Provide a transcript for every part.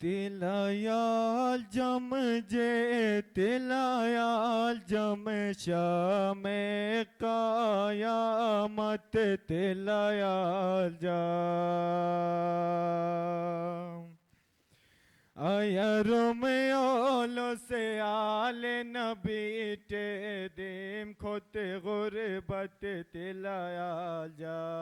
Tilayal jam je tilayal jam shame kayamat tilayal jam ayaro me olo se ale nabi te dim khote gurbat tilayal jam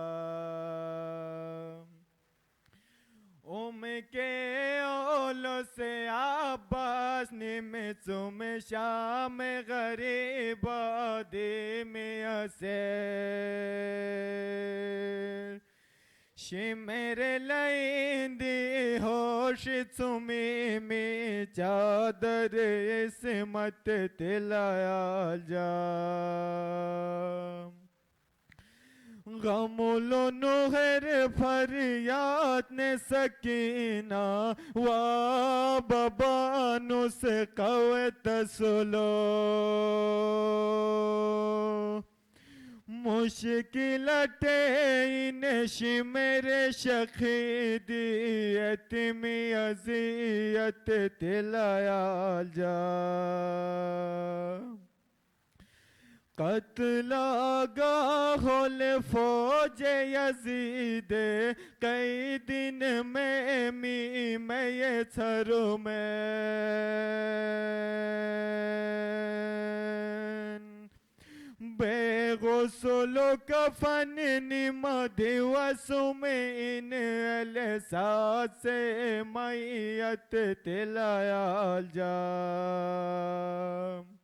کے اولو سے عباس نمسوم شام غریب آدم اسیر شمر لیندی ہوش سمیمی چادر اسمت تلایا جام غمولو نوہر فریاد نے سکینہ واببانو سے قوت سلو مشکل ٹین شمر شخیدی اتمی عذیت تلایا جا قتل گاہل فوج یزید کئی دن میں یہ چھرو میں بے غسل کفن نمد وسمین الساس سے میت تلایا جام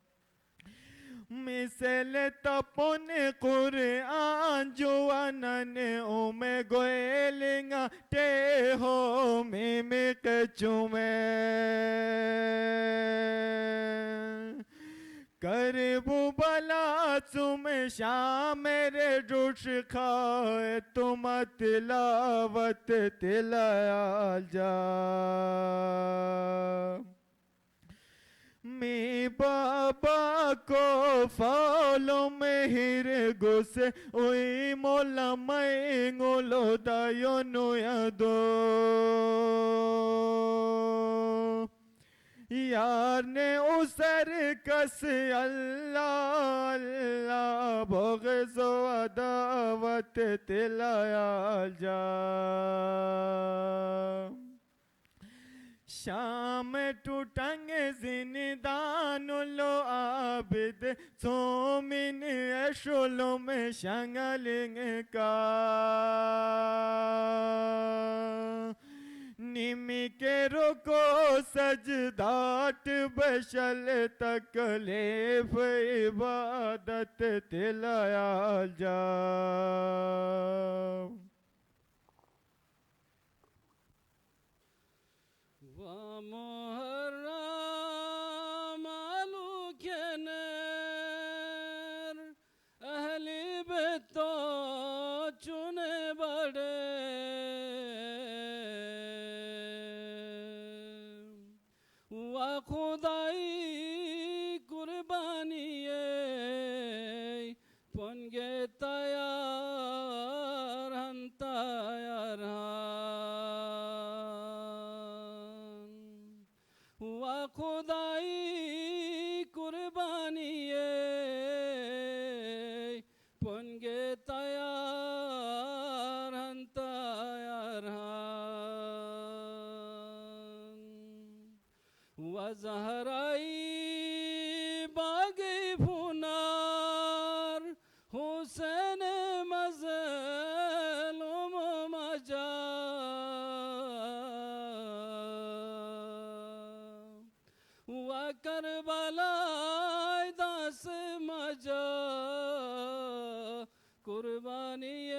مثل تپن قرآن جوانن گویلنگا ٹے ہو میمک چومیں کربو بلا چوم شام میرے جوش کھائے تم تلاوت تلایا جا می بابا کو فالو مہر گوسے اوئی مولا میں گولو دایو نویدو یار نے اسر کس اللہ اللہ بغض و عداوت تلایا جا شام ٹوٹنگ زندان لو عابد سومن اشلو میں شنگلنگ کا نمی کے رکو سجدات بشل تکلیف عبادت تلایا جا ومحرم آلو کھینر اہل بیت چنے بڑے وخدائی قربانی پنگے تیار ہن تیار خدائی قربانی پنگے تیار ہن تیار وزہرائی باغی پھونار حسین مظلوم مجا کربلا داس مجا قربانی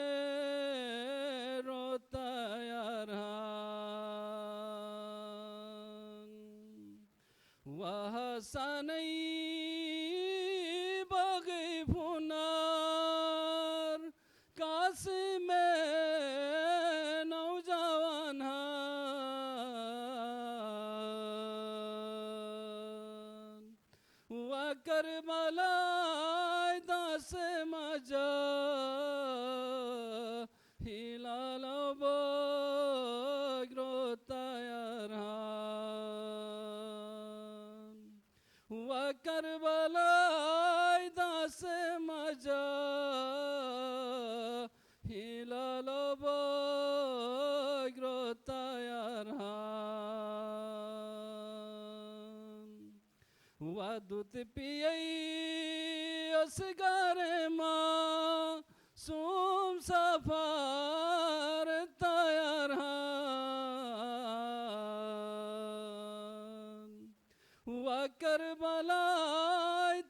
روتا یاران وحسنی باغی پھونار قاسم نوجوان کربلا داس مجا ہلال بگرو تیار روتا یاران ہوا دودھ پیئی اس گھر ماں سوم سفار تیاران ہوا کربلا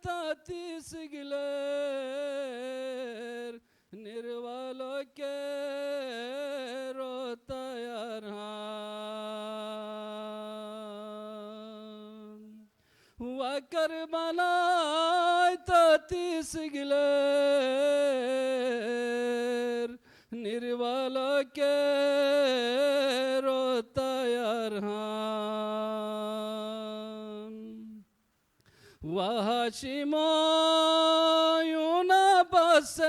تاتیس گلیر نروالو کے روتا یاران ہوا کربلا تاتیس گلیر نروالو کے روتا یاران وہاشیمایون بسے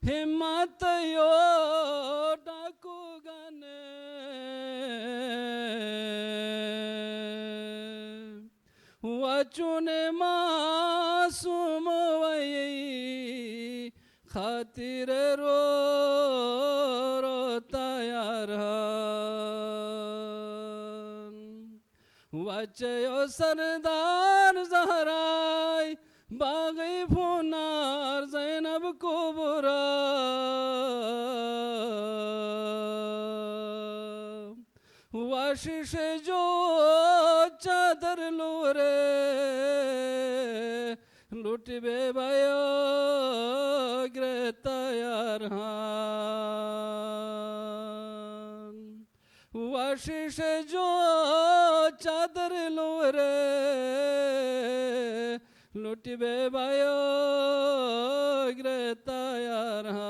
ہمت یو ڈاکو گنے وچون معصوم وئی خاطر روتا یاران وچیو سردار زہرائی باغی پھونار زینب کبرا وشش جو چادر لورے لٹ بے بھائیو گرتا یاران وشش جو چادر لورے لٹ بے بھائیو گرتا یاران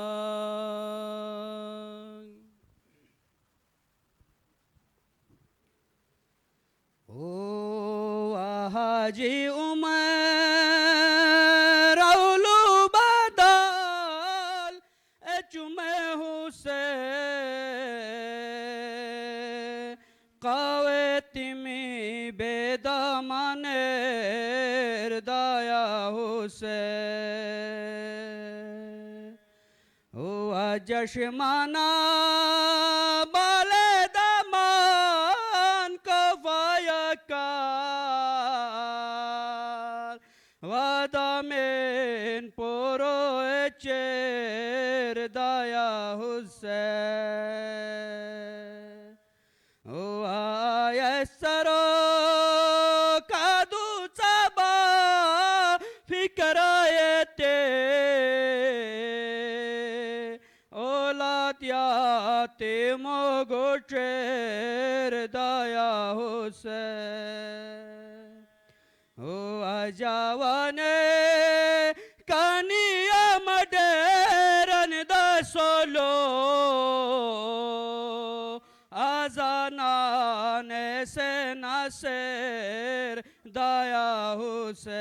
او حاجی عمر اولو بدال اچمے حسین قاوے تیمی بیدامانر دایا حسین او جشمانا بالے دامان کفایا کار وادامین پورو چیر دایا حسین او سرو کادو چبا فکر تے اولاد یاتے موگو چیر دایا حسین او جاوانے کانیا مڈیرن دا سولو آزانانے سے ناصر دایا حسین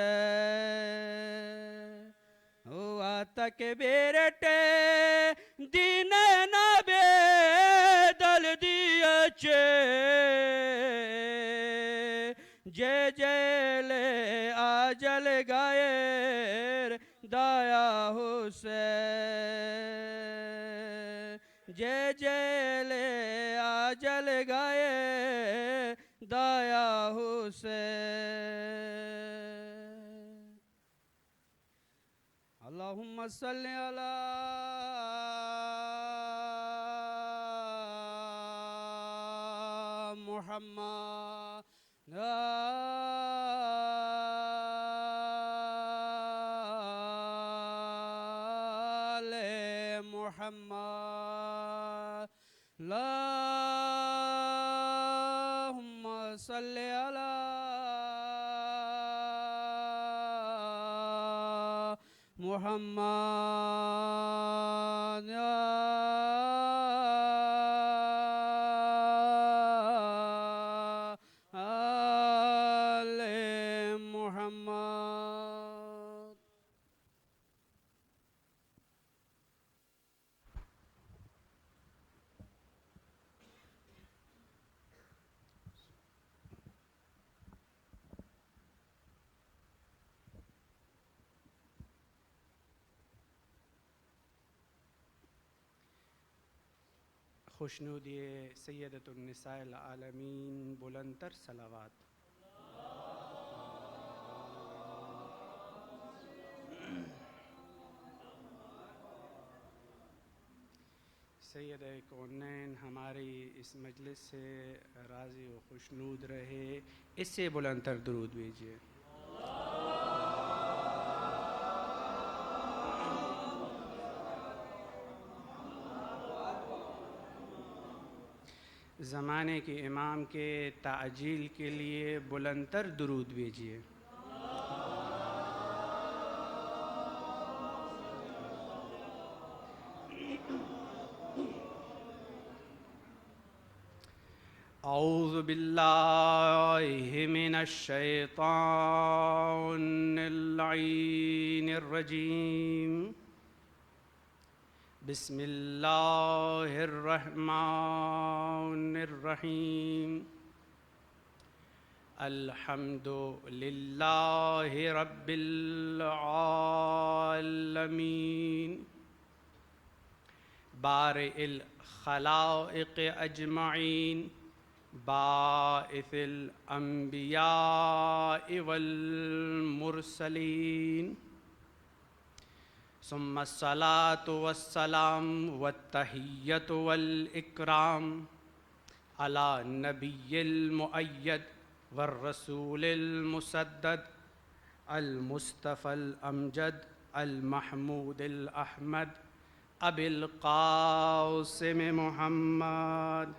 ہوا تکبیر ٹے دین نبی دل دیا چے جے جیلے آجل گائر دایا حسین جے جیلے آجل گائے دایا حسین اللہم صلی علی محمد آل محمد اللہم صلی علی محمد آل محمد خوشنودی سیدۃ النساء العالمین، بلند تر صلوات۔ سید کونین ہماری اس مجلس سے راضی و خوشنود رہے، اس سے بلند تر درود بھیجیے۔ زمانے کے امام کے تعجیل کے لیے بلند تر درود بھیجیے۔ اعوذ باللہ من الشیطان اللعین الرجیم، بسم اللہ الرحمن الرحیم، الحمد للہ رب العالمین، بارئ الخلائق اجمعین، باعث الانبیاء والمرسلین، ثم الصلاة والسلام والتحیۃ والاکرام علی نبی المؤید والرسول المسدد المصطفى الامجد المحمود الاحمد ابی القاسم محمد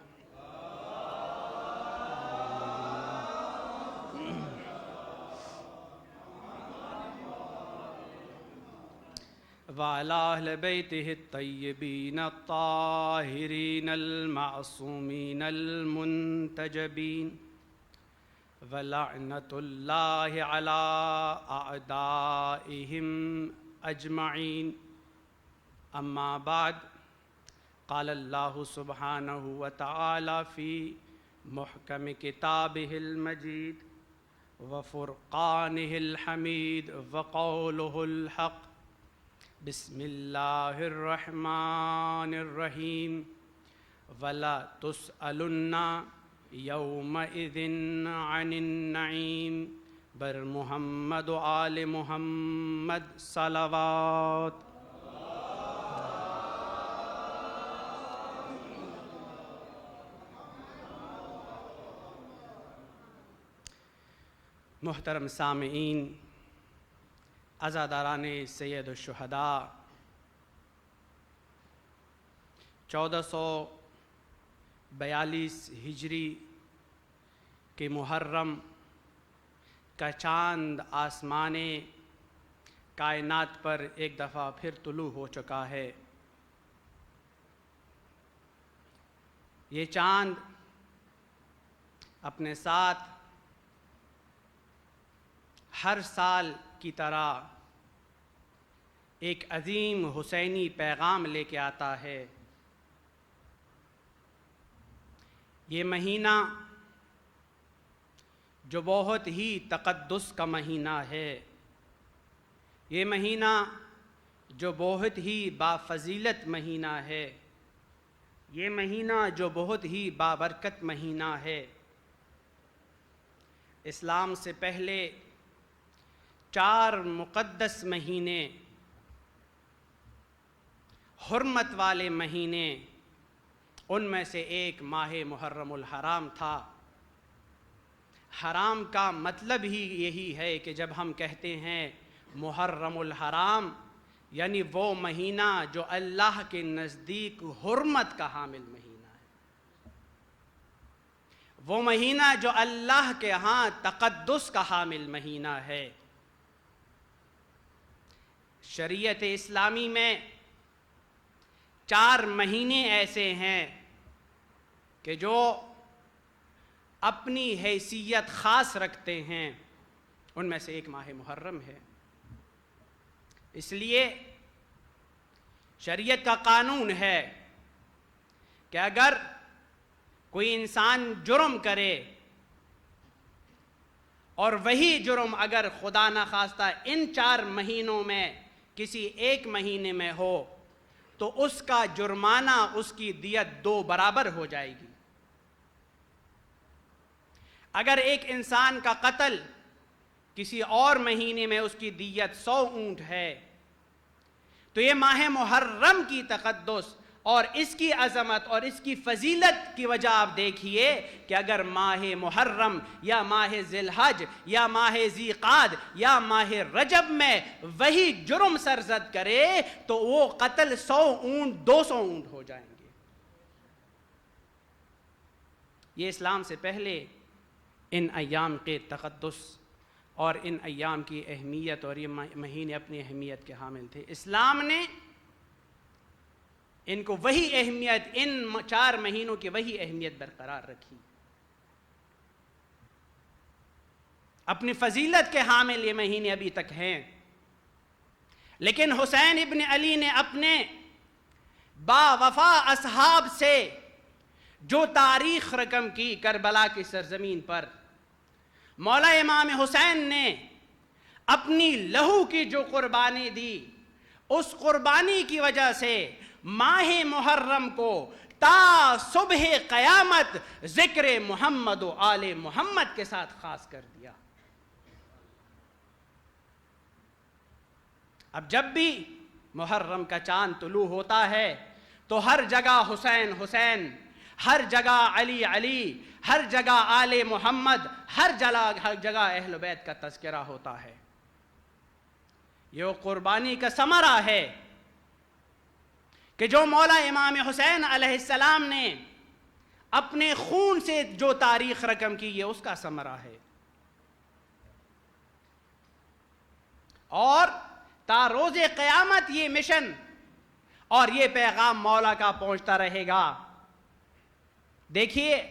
وعلى أهل بيته الطيبين الطاهرين المعصومين المنتجبين، ولعنة الله على أعدائهم أجمعين، أما بعد، قال الله سبحانه وتعالى في محكم كتابه المجيد وفرقانه الحميد وقوله الحق، بسم اللہ الرحمن الرحیم، ولا تسألن یومئذ عن النعیم، بر محمد و آل محمد صلوات۔ محترم سامعین، عزاداران سید الشہداء، 1442 ہجری کے محرم کا چاند آسمان کائنات پر ایک دفعہ پھر طلوع ہو چکا ہے۔ یہ چاند اپنے ساتھ ہر سال کی طرح ایک عظیم حسینی پیغام لے کے آتا ہے۔ یہ مہینہ جو بہت ہی تقدس کا مہینہ ہے، یہ مہینہ جو بہت ہی بافضیلت مہینہ ہے، یہ مہینہ جو بہت ہی بابرکت مہینہ ہے۔ اسلام سے پہلے 4 مقدس مہینے، حرمت والے مہینے، ان میں سے ایک ماہ محرم الحرام تھا۔ حرام کا مطلب ہی یہی ہے کہ جب ہم کہتے ہیں محرم الحرام، یعنی وہ مہینہ جو اللہ کے نزدیک حرمت کا حامل مہینہ ہے، وہ مہینہ جو اللہ کے ہاں تقدس کا حامل مہینہ ہے۔ شریعت اسلامی میں 4 مہینے ایسے ہیں کہ جو اپنی حیثیت خاص رکھتے ہیں، ان میں سے ایک ماہ محرم ہے۔ اس لیے شریعت کا قانون ہے کہ اگر کوئی انسان جرم کرے اور وہی جرم اگر خدا نخواستہ ان 4 مہینوں میں کسی ایک مہینے میں ہو، تو اس کا جرمانہ اس کی دیت 2 برابر ہو جائے گی۔ اگر ایک انسان کا قتل کسی اور مہینے میں اس کی دیت 100 اونٹ ہے، تو یہ ماہ محرم کی تقدس اور اس کی عظمت اور اس کی فضیلت کی وجہ آپ دیکھیے کہ اگر ماہ محرم یا ماہ ذی الحج یا ماہ ذی قعد یا ماہ رجب میں وہی جرم سرزد کرے تو وہ قتل 100 اونٹ 200 اونٹ ہو جائیں گے۔ یہ اسلام سے پہلے ان ایام کے تقدس اور ان ایام کی اہمیت اور یہ مہینے اپنی اہمیت کے حامل تھے۔ اسلام نے ان کو وہی اہمیت، ان 4 مہینوں کی وہی اہمیت برقرار رکھی۔ اپنی فضیلت کے حامل یہ مہینے ابھی تک ہیں، لیکن حسین ابن علی نے اپنے با وفا اصحاب سے جو تاریخ رقم کی کربلا کی سرزمین پر، مولا امام حسین نے اپنی لہو کی جو قربانی دی، اس قربانی کی وجہ سے ماہ محرم کو تا صبح قیامت ذکر محمد و آل محمد کے ساتھ خاص کر دیا۔ اب جب بھی محرم کا چاند طلوع ہوتا ہے تو ہر جگہ حسین حسین، ہر جگہ علی علی، ہر جگہ آل محمد، ہر جگہ اہل بیت کا تذکرہ ہوتا ہے۔ یہ قربانی کا ثمرہ ہے کہ جو مولا امام حسین علیہ السلام نے اپنے خون سے جو تاریخ رقم کی، یہ اس کا ثمرہ ہے، اور تا روز قیامت یہ مشن اور یہ پیغام مولا کا پہنچتا رہے گا۔ دیکھیے،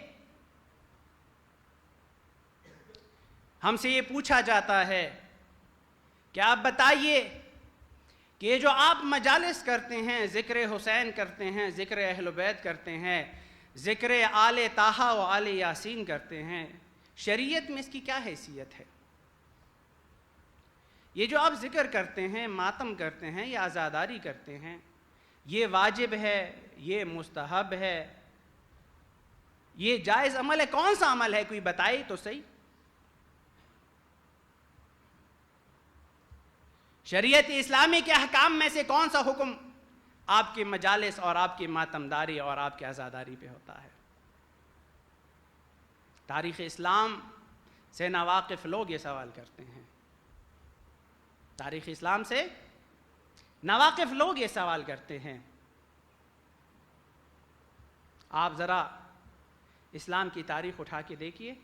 ہم سے یہ پوچھا جاتا ہے کہ آپ بتائیے کہ یہ جو آپ مجالس کرتے ہیں، ذکر حسین کرتے ہیں، ذکر اہل بیت کرتے ہیں، ذکر آل طٰہٰ و آل یاسین کرتے ہیں، شریعت میں اس کی کیا حیثیت ہے؟ یہ جو آپ ذکر کرتے ہیں، ماتم کرتے ہیں یا عزاداری کرتے ہیں، یہ واجب ہے، یہ مستحب ہے، یہ جائز عمل ہے؟ کون سا عمل ہے؟ کوئی بتائے تو صحیح۔ شریعت اسلامی کے احکام میں سے کون سا حکم آپ کی مجالس اور آپ کی ماتمداری اور آپ کی عزاداری پہ ہوتا ہے؟ تاریخ اسلام سے ناواقف لوگ یہ سوال کرتے ہیں، تاریخ اسلام سے ناواقف لوگ یہ سوال کرتے ہیں۔ آپ ذرا اسلام کی تاریخ اٹھا کے دیکھیے۔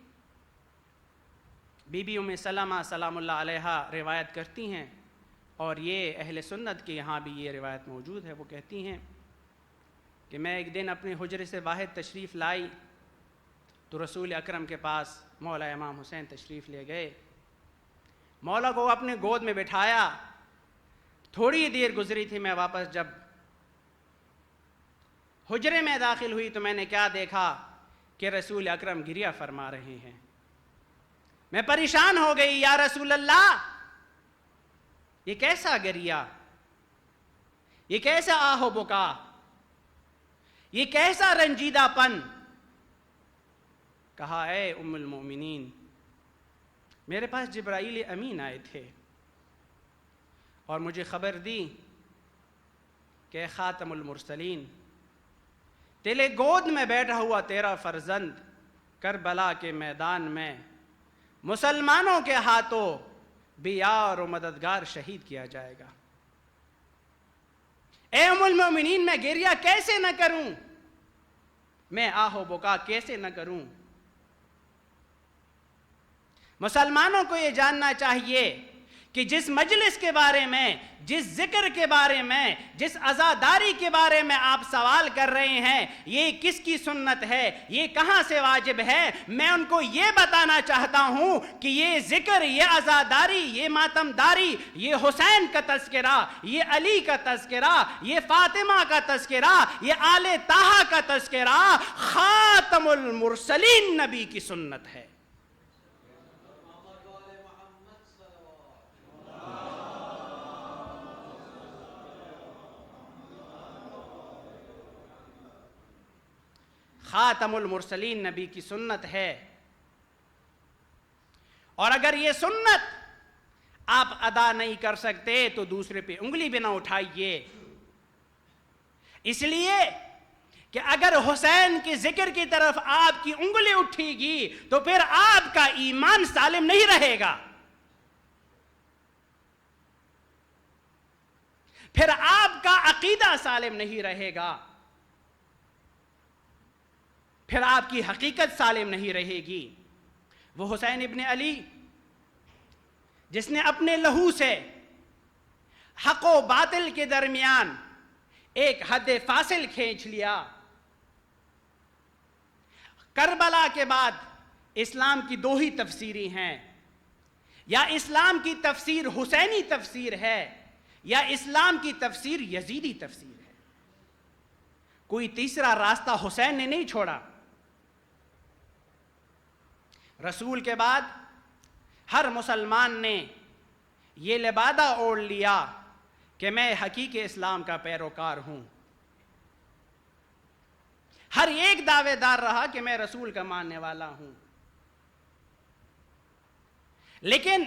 بی بی ام سلمہ سلام اللہ علیہا روایت کرتی ہیں، اور یہ اہل سنت کے یہاں بھی یہ روایت موجود ہے۔ وہ کہتی ہیں کہ میں ایک دن اپنے حجرے سے باہر تشریف لائی تو رسول اکرم کے پاس مولا امام حسین تشریف لے گئے، مولا کو اپنے گود میں بٹھایا۔ تھوڑی دیر گزری تھی، میں واپس جب حجرے میں داخل ہوئی تو میں نے کیا دیکھا کہ رسول اکرم گریہ فرما رہے ہیں۔ میں پریشان ہو گئی، یا رسول اللہ، یہ کیسا گریہ، یہ کیسا آہ و بکا، یہ کیسا رنجیدہ پن؟ کہا، اے ام المومنین، میرے پاس جبرائیل امین آئے تھے اور مجھے خبر دی کہ اے خاتم المرسلین، تیرے گود میں بیٹھا ہوا تیرا فرزند کربلا کے میدان میں مسلمانوں کے ہاتھوں بیار و مددگار شہید کیا جائے گا۔ اے ام المومنین، میں گریہ کیسے نہ کروں، میں آہ و بکا کیسے نہ کروں؟ مسلمانوں کو یہ جاننا چاہیے کہ جس مجلس کے بارے میں، جس ذکر کے بارے میں، جس عزاداری کے بارے میں آپ سوال کر رہے ہیں، یہ کس کی سنت ہے، یہ کہاں سے واجب ہے، میں ان کو یہ بتانا چاہتا ہوں کہ یہ ذکر، یہ عزاداری، یہ ماتمداری، یہ حسین کا تذکرہ، یہ علی کا تذکرہ، یہ فاطمہ کا تذکرہ، یہ آل طٰہٰ کا تذکرہ خاتم المرسلین نبی کی سنت ہے۔ خاتم المرسلین نبی کی سنت ہے، اور اگر یہ سنت آپ ادا نہیں کر سکتے تو دوسرے پہ انگلی بھی نہ اٹھائیے، اس لیے کہ اگر حسین کے ذکر کی طرف آپ کی انگلی اٹھے گی تو پھر آپ کا ایمان سالم نہیں رہے گا، پھر آپ کا عقیدہ سالم نہیں رہے گا، پھر آپ کی حقیقت سالم نہیں رہے گی۔ وہ حسین ابن علی جس نے اپنے لہو سے حق و باطل کے درمیان ایک حد فاصل کھینچ لیا، کربلا کے بعد اسلام کی دو ہی تفسیریں ہیں، یا اسلام کی تفسیر حسینی تفسیر ہے یا اسلام کی تفسیر یزیدی تفسیر ہے، کوئی تیسرا راستہ حسین نے نہیں چھوڑا۔ رسول کے بعد ہر مسلمان نے یہ لبادہ اوڑھ لیا کہ میں حقیقی اسلام کا پیروکار ہوں، ہر ایک دعوے دار رہا کہ میں رسول کا ماننے والا ہوں، لیکن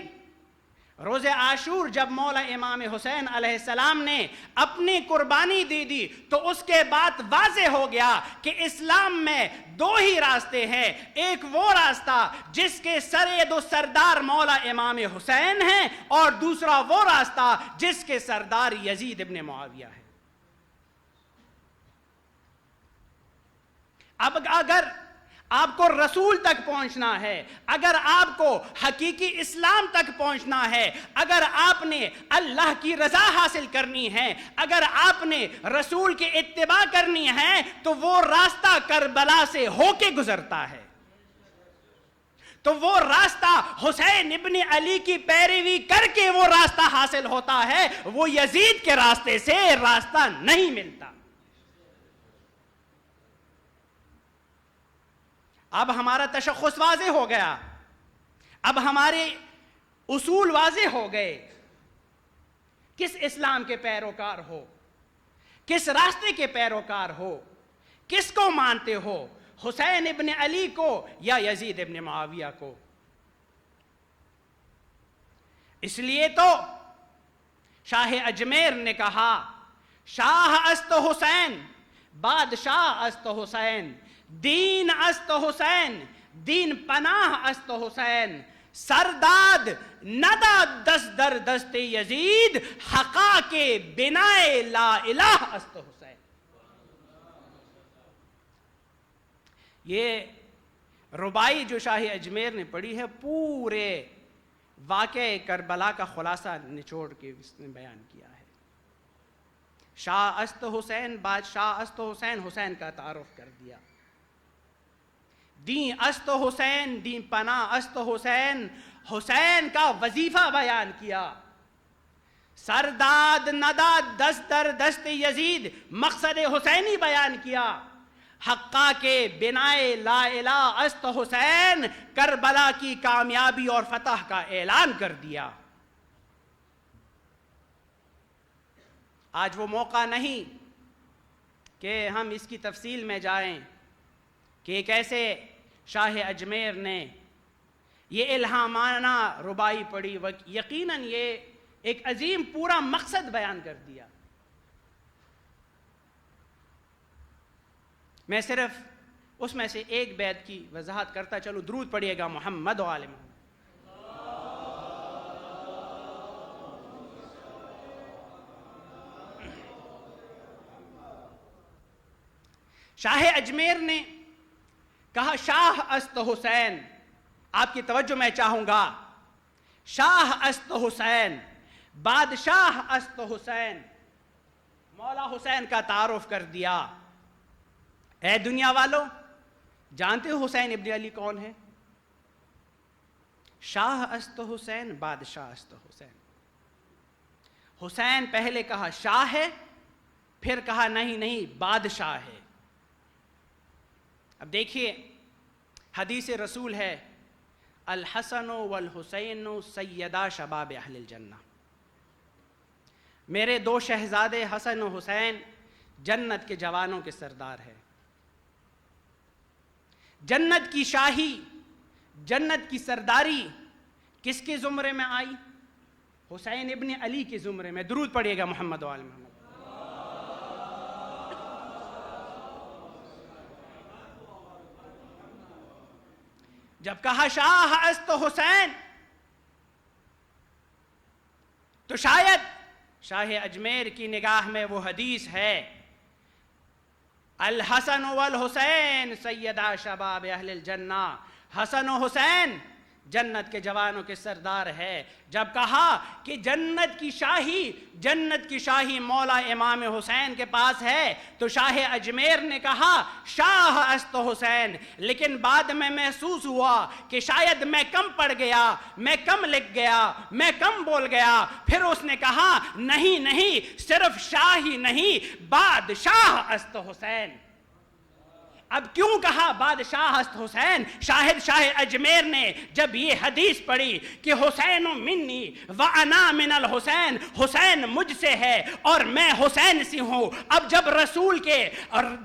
روز عاشور جب مولا امام حسین علیہ السلام نے اپنی قربانی دے دی تو اس کے بعد واضح ہو گیا کہ اسلام میں دو ہی راستے ہیں، ایک وہ راستہ جس کے سرید و سردار مولا امام حسین ہیں، اور دوسرا وہ راستہ جس کے سردار یزید ابن معاویہ ہے۔ اب اگر آپ کو رسول تک پہنچنا ہے، اگر آپ کو حقیقی اسلام تک پہنچنا ہے، اگر آپ نے اللہ کی رضا حاصل کرنی ہے، اگر آپ نے رسول کی اتباع کرنی ہے، تو وہ راستہ کربلا سے ہو کے گزرتا ہے، تو وہ راستہ حسین ابن علی کی پیروی کر کے وہ راستہ حاصل ہوتا ہے، وہ یزید کے راستے سے راستہ نہیں ملتا۔ اب ہمارا تشخص واضح ہو گیا، اب ہمارے اصول واضح ہو گئے، کس اسلام کے پیروکار ہو، کس راستے کے پیروکار ہو، کس کو مانتے ہو، حسین ابن علی کو یا یزید ابن معاویہ کو۔ اس لیے تو شاہ اجمیر نے کہا، شاہ است حسین بادشاہ است حسین، دین است حسین دین پناہ است حسین، سرداد نداد دست در دست یزید، حقا کے بنائے لا الہ است حسین۔ یہ ربائی جو شاہ اجمیر نے پڑھی ہے، پورے واقعہ کربلا کا خلاصہ نچوڑ کے اس نے بیان کیا ہے۔ شاہ است حسین بادشاہ است حسین، حسین کا تعارف کر دیا، دین است حسین دین پناہ است حسین، حسین کا وظیفہ بیان کیا، سرداد نداد دست در دست یزید مقصد حسینی بیان کیا، حقا کے بنائے لا الہ است حسین، کربلا کی کامیابی اور فتح کا اعلان کر دیا۔ آج وہ موقع نہیں کہ ہم اس کی تفصیل میں جائیں کہ ایک ایسے شاہ اجمیر نے یہ الہامانہ ربائی پڑھی، یقیناً یہ ایک عظیم پورا مقصد بیان کر دیا۔ میں صرف اس میں سے ایک بیت کی وضاحت کرتا چلوں، درود پڑھیے گا محمد و آل محمد۔ شاہ اجمیر نے کہا، شاہ است حسین، آپ کی توجہ میں چاہوں گا، شاہ است حسین بادشاہ است حسین، مولا حسین کا تعارف کر دیا۔ اے دنیا والوں، جانتے ہو حسین ابن علی کون ہے؟ شاہ است حسین بادشاہ است حسین۔ حسین پہلے کہا شاہ ہے، پھر کہا نہیں بادشاہ ہے۔ اب دیکھیے، حدیث رسول ہے، الحسن والحسین سیدا شباب اہل الجنہ، میرے دو شہزادے حسن و حسین جنت کے جوانوں کے سردار ہیں۔ جنت کی شاہی، جنت کی سرداری کس کے زمرے میں آئی؟ حسین ابن علی کے زمرے میں. درود پڑھیے گا محمد و آل محمد. جب کہا شاہ است حسین تو شاید شاہ اجمیر کی نگاہ میں وہ حدیث ہے، الحسن والحسین سیدہ شباب اہل الجنہ، حسن و حسین جنت کے جوانوں کے سردار ہے. جب کہا کہ جنت کی شاہی مولا امام حسین کے پاس ہے تو شاہ اجمیر نے کہا شاہ است حسین، لیکن بعد میں محسوس ہوا کہ شاید میں کم پڑھ گیا، میں کم لکھ گیا، میں کم بول گیا. پھر اس نے کہا نہیں، صرف شاہ ہی نہیں، بادشاہ است حسین. اب کیوں کہا بادشاہ است حسین؟ شاہد شاہ اجمیر نے جب یہ حدیث پڑھی کہ حسین منی وانا من الحسین، حسین مجھ سے ہے اور میں حسین سے ہوں. اب جب رسول کے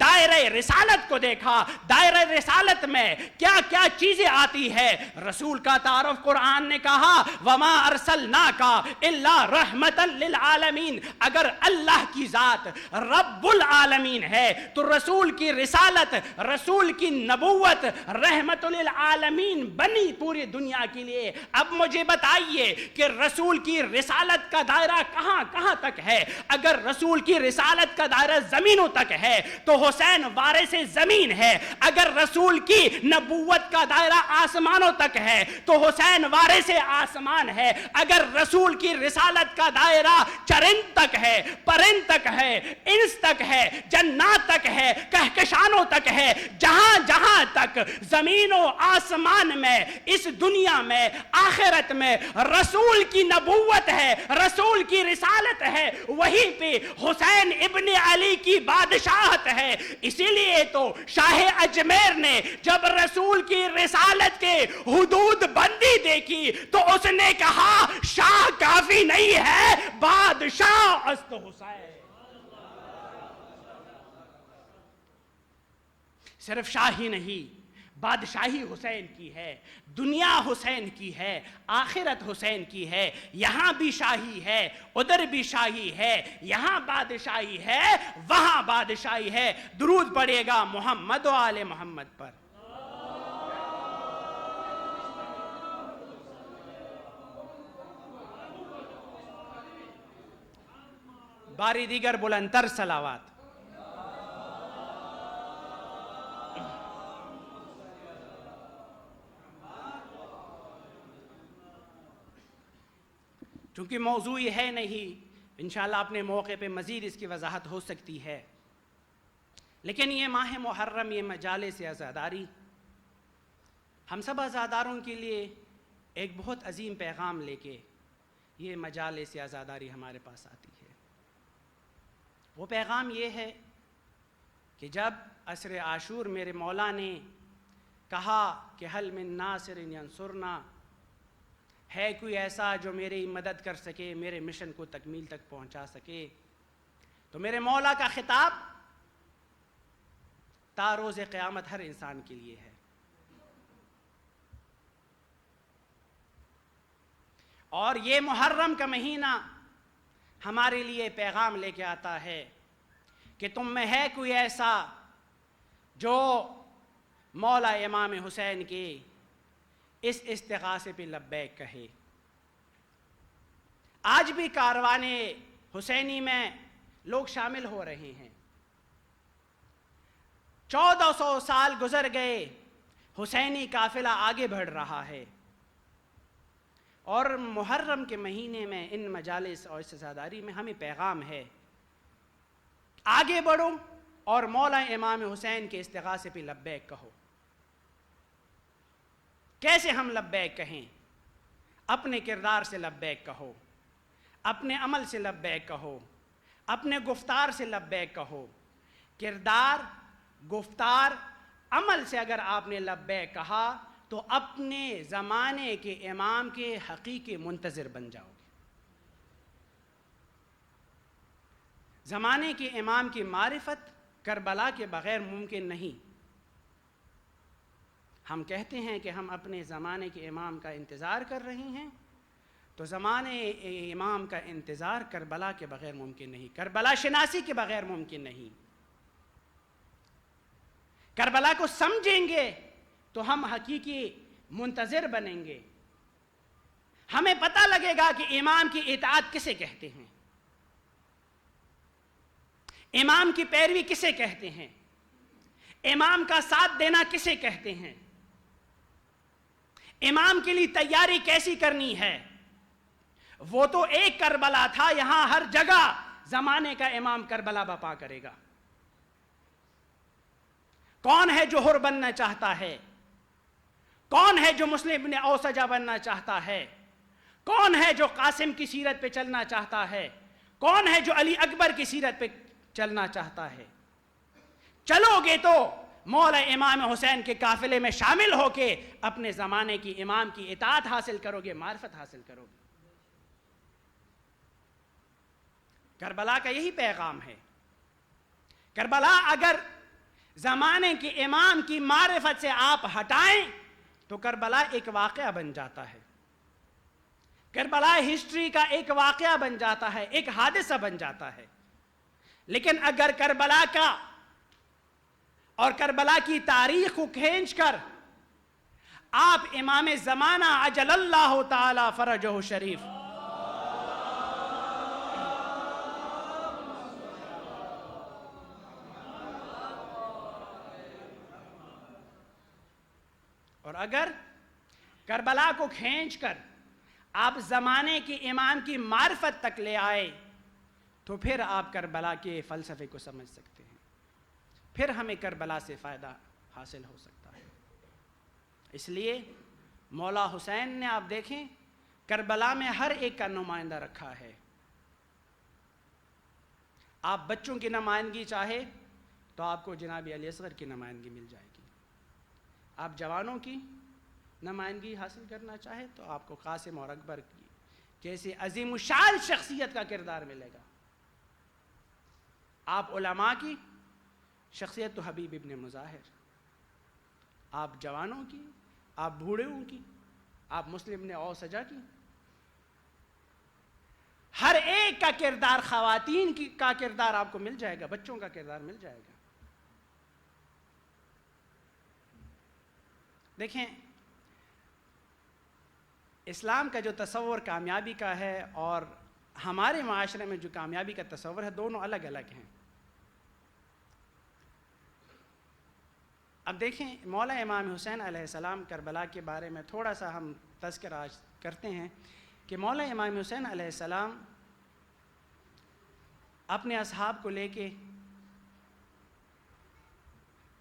دائرہ رسالت کو دیکھا، دائرہ رسالت میں کیا کیا چیزیں آتی ہے. رسول کا تعارف قرآن نے کہا وما ارسلناک الا رحمتا للعالمین. اگر اللہ کی ذات رب العالمین ہے تو رسول کی رسالت، رسول کی نبوت رحمت للعالمین بنی پوری دنیا کے لیے. اب مجھے بتائیے کہ رسول کی رسالت کا دائرہ کہاں تک ہے؟ اگر رسول کی رسالت کا دائرہ زمینوں تک ہے تو حسین وارث زمین ہے. اگر رسول کی نبوت کا دائرہ آسمانوں تک ہے تو حسین وارث آسمان ہے. اگر رسول کی رسالت کا دائرہ چرند تک ہے، پرند تک ہے، انس تک ہے، جنات تک ہے، کہکشانوں تک ہے، جہاں تک زمین و آسمان میں، اس دنیا میں، آخرت میں رسول کی نبوت ہے، رسول کی رسالت ہے، وہیں پہ حسین ابن علی کی بادشاہت ہے. اسی لیے تو شاہ اجمیر نے جب رسول کی رسالت کے حدود بندی دیکھی تو اس نے کہا شاہ کافی نہیں ہے، بادشاہ است حسین. صرف شاہی نہیں، بادشاہی حسین کی ہے، دنیا حسین کی ہے، آخرت حسین کی ہے. یہاں بھی شاہی ہے، ادھر بھی شاہی ہے، یہاں بادشاہی ہے، وہاں بادشاہی ہے. درود پڑھیے گا محمد و آل محمد پر. باری دیگر بلندتر صلوات. چونکہ موضوع یہ ہے نہیں، انشاءاللہ اپنے موقع پہ مزید اس کی وضاحت ہو سکتی ہے، لیکن یہ ماہ محرم، یہ مجالس عزاداری ہم سب عزاداروں کے لیے ایک بہت عظیم پیغام لے کے یہ مجالس عزاداری ہمارے پاس آتی ہے. وہ پیغام یہ ہے کہ جب عصر عاشور میرے مولا نے کہا کہ حل من ناصر ینصرنا، ہے کوئی ایسا جو میری مدد کر سکے، میرے مشن کو تکمیل تک پہنچا سکے، تو میرے مولا کا خطاب تا روز قیامت ہر انسان کے لیے ہے. اور یہ محرم کا مہینہ ہمارے لیے پیغام لے کے آتا ہے کہ تم میں ہے کوئی ایسا جو مولا امام حسین کے اس استغاثے پہ لبیک کہے. آج بھی کاروان حسینی میں لوگ شامل ہو رہے ہیں. 1400 سال گزر گئے، حسینی قافلہ آگے بڑھ رہا ہے، اور محرم کے مہینے میں ان مجالس اور عزاداری میں ہمیں پیغام ہے آگے بڑھو اور مولا امام حسین کے استغاثے پہ لبیک کہو. کیسے ہم لبیک کہیں؟ اپنے کردار سے لبیک کہو، اپنے عمل سے لبیک کہو، اپنے گفتار سے لبیک کہو. کردار، گفتار، عمل سے اگر آپ نے لبیک کہا تو اپنے زمانے کے امام کے حقیقی منتظر بن جاؤ گے. زمانے کے امام کی معرفت کربلا کے بغیر ممکن نہیں. ہم کہتے ہیں کہ ہم اپنے زمانے کے امام کا انتظار کر رہے ہیں، تو زمانے امام کا انتظار کربلا کے بغیر ممکن نہیں، کربلا شناسی کے بغیر ممکن نہیں۔ کربلا کو سمجھیں گے تو ہم حقیقی منتظر بنیں گے، ہمیں پتہ لگے گا کہ امام کی اطاعت کسے کہتے ہیں، امام کی پیروی کسے کہتے ہیں، امام کا ساتھ دینا کسے کہتے ہیں، امام کے لیے تیاری کیسی کرنی ہے۔ وہ تو ایک کربلا تھا، یہاں ہر جگہ زمانے کا امام کربلا بپا کرے گا۔ کون ہے جو حر بننا چاہتا ہے؟ کون ہے جو مسلم ابن اوسجہ بننا چاہتا ہے؟ کون ہے جو قاسم کی سیرت پہ چلنا چاہتا ہے؟ کون ہے جو علی اکبر کی سیرت پہ چلنا چاہتا ہے؟ چلو گے تو مولا امام حسین کے قافلے میں شامل ہو کے اپنے زمانے کی امام کی اطاعت حاصل کرو گے، معرفت حاصل کرو گے۔ کربلا کا یہی پیغام ہے۔ کربلا اگر زمانے کے امام کی معرفت سے آپ ہٹائیں تو کربلا ایک واقعہ بن جاتا ہے، کربلا ہسٹری کا ایک واقعہ بن جاتا ہے، ایک حادثہ بن جاتا ہے۔ لیکن اگر کربلا کا اور کربلا کی تاریخ کو کھینچ کر آپ امام زمانہ عجل اللہ تعالی فرجہ شریف اور اگر کربلا کو کھینچ کر آپ زمانے کی امام کی معرفت تک لے آئے تو پھر آپ کربلا کے فلسفے کو سمجھ سکتے ہیں، پھر ہمیں کربلا سے فائدہ حاصل ہو سکتا ہے۔ اس لیے مولا حسین نے آپ دیکھیں کربلا میں ہر ایک کا نمائندہ رکھا ہے۔ آپ بچوں کی نمائندگی چاہے تو آپ کو جناب علی اصغر کی نمائندگی مل جائے گی، آپ جوانوں کی نمائندگی حاصل کرنا چاہے تو آپ کو قاسم اور اکبر کی جیسے عظیم الشان شخصیت کا کردار ملے گا، آپ علماء کی شخصیت تو حبیب ابن مظاہر، آپ جوانوں کی، آپ بوڑھوں کی، آپ مسلم ابن اوسجہ کی، ہر ایک کا کردار، خواتین کا کردار آپ کو مل جائے گا، بچوں کا کردار مل جائے گا۔ دیکھیں اسلام کا جو تصور کامیابی کا ہے اور ہمارے معاشرے میں جو کامیابی کا تصور ہے، دونوں الگ الگ ہیں۔ اب دیکھیں مولا امام حسین علیہ السلام کربلا کے بارے میں تھوڑا سا ہم تذکرہ آج کرتے ہیں کہ مولا امام حسین علیہ السلام اپنے اصحاب کو لے کے